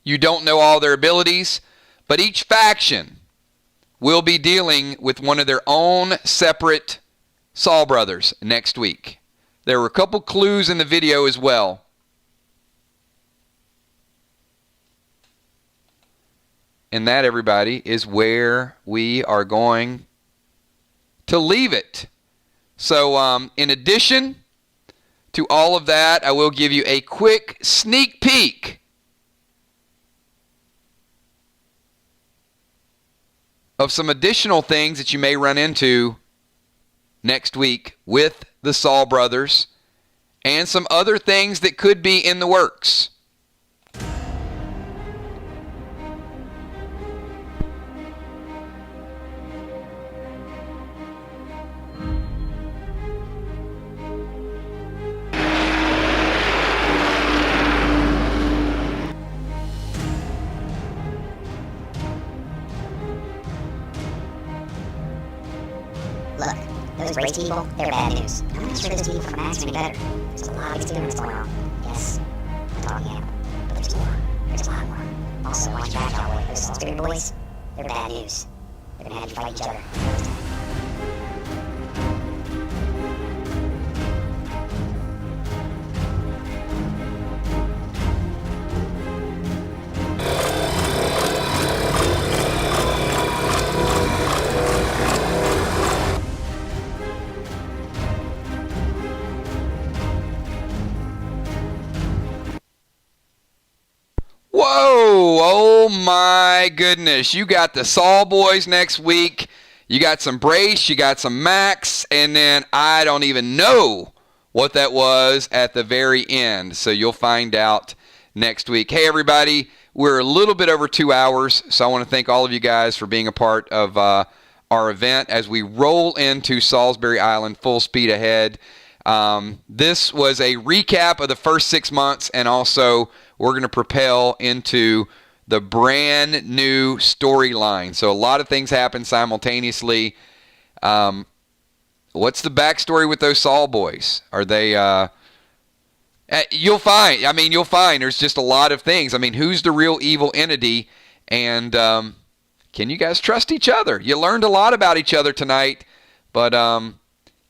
You don't know all their abilities, but each faction will be dealing with one of their own separate Saul brothers next week. There were a couple clues in the video as well. And that, everybody, is where we are going to leave it. So, in addition to all of that, I will give you a quick sneak peek of some additional things that you may run into next week with the Saul brothers and some other things that could be in the works. Look, those race people, they're bad news. I'm not sure those people from Max are any better. There's a lot of experiments going on. Yes, I'm talking animal, but there's more. There's a lot more. Also, watch back, Cowboy. Those Salisbury boys, they're bad news. They're gonna have you fight each other. Whoa! Oh my goodness. You got the Saul boys next week. You got some Brace, you got some Max, and then I don't even know what that was at the very end. So you'll find out next week. Hey everybody, we're a little bit over 2 hours, so I want to thank all of you guys for being a part of our event as we roll into Salisbury Island full speed ahead. This was a recap of the first 6 months, and also we're going to propel into the brand new storyline. So a lot of things happen simultaneously. What's the backstory with those Saul boys? Are they... you'll find there's just a lot of things. I mean, who's the real evil entity? And can you guys trust each other? You learned a lot about each other tonight, but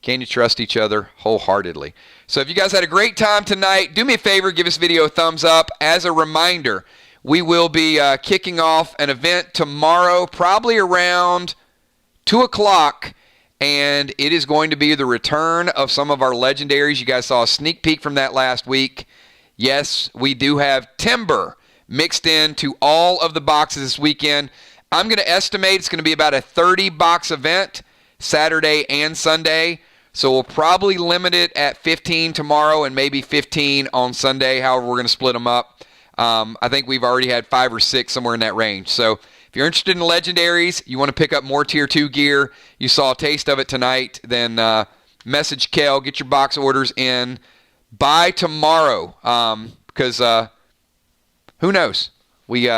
can you trust each other wholeheartedly? So if you guys had a great time tonight, do me a favor, give this video a thumbs up. As a reminder, we will be kicking off an event tomorrow, probably around 2 o'clock, and it is going to be the return of some of our legendaries. You guys saw a sneak peek from that last week. Yes, we do have Timber mixed into all of the boxes this weekend. I'm going to estimate it's going to be about a 30-box event, Saturday and Sunday. So we'll probably limit it at 15 tomorrow and maybe 15 on Sunday. However, we're going to split them up. I think we've already had 5 or 6, somewhere in that range. So if you're interested in legendaries, you want to pick up more Tier 2 gear, you saw a taste of it tonight, then message Kel, get your box orders in by tomorrow. Because who knows? We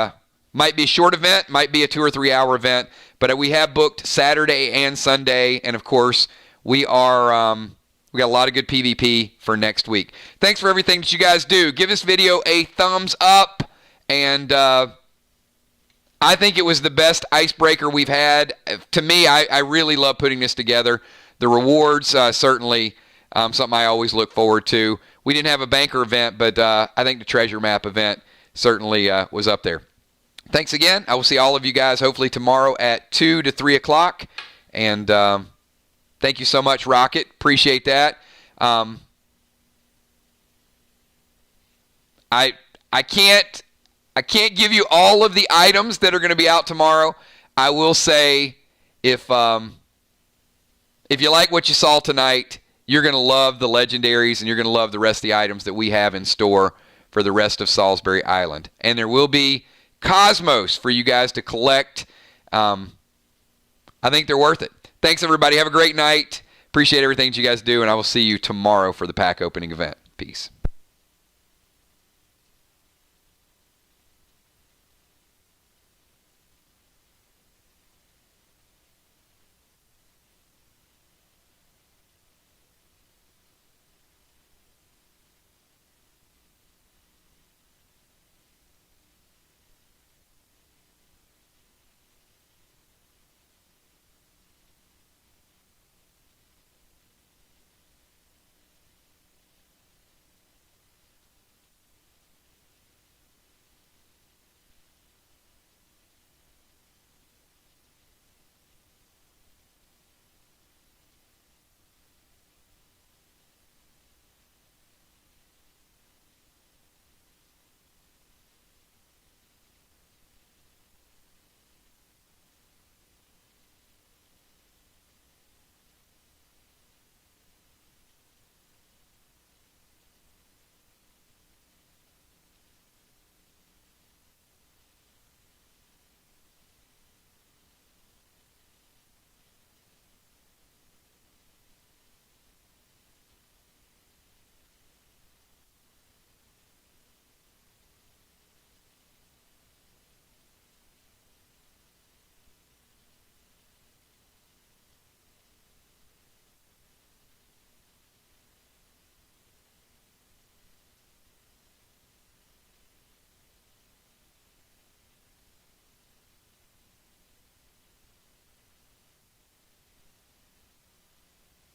might be a short event, might be a 2 or 3 hour event, but we have booked Saturday and Sunday, and of course, we got a lot of good PvP for next week. Thanks for everything that you guys do. Give this video a thumbs up, and I think it was the best icebreaker we've had. To me, I really love putting this together. The rewards, certainly something I always look forward to. We didn't have a banker event, but I think the treasure map event certainly was up there. Thanks again. I will see all of you guys hopefully tomorrow at 2 to 3 o'clock, and thank you so much, Rocket. Appreciate that. I can't give you all of the items that are going to be out tomorrow. I will say if you like what you saw tonight, you're going to love the legendaries and you're going to love the rest of the items that we have in store for the rest of Salisbury Island. And there will be Cosmos for you guys to collect. I think they're worth it. Thanks, everybody. Have a great night. Appreciate everything that you guys do, and I will see you tomorrow for the pack opening event. Peace.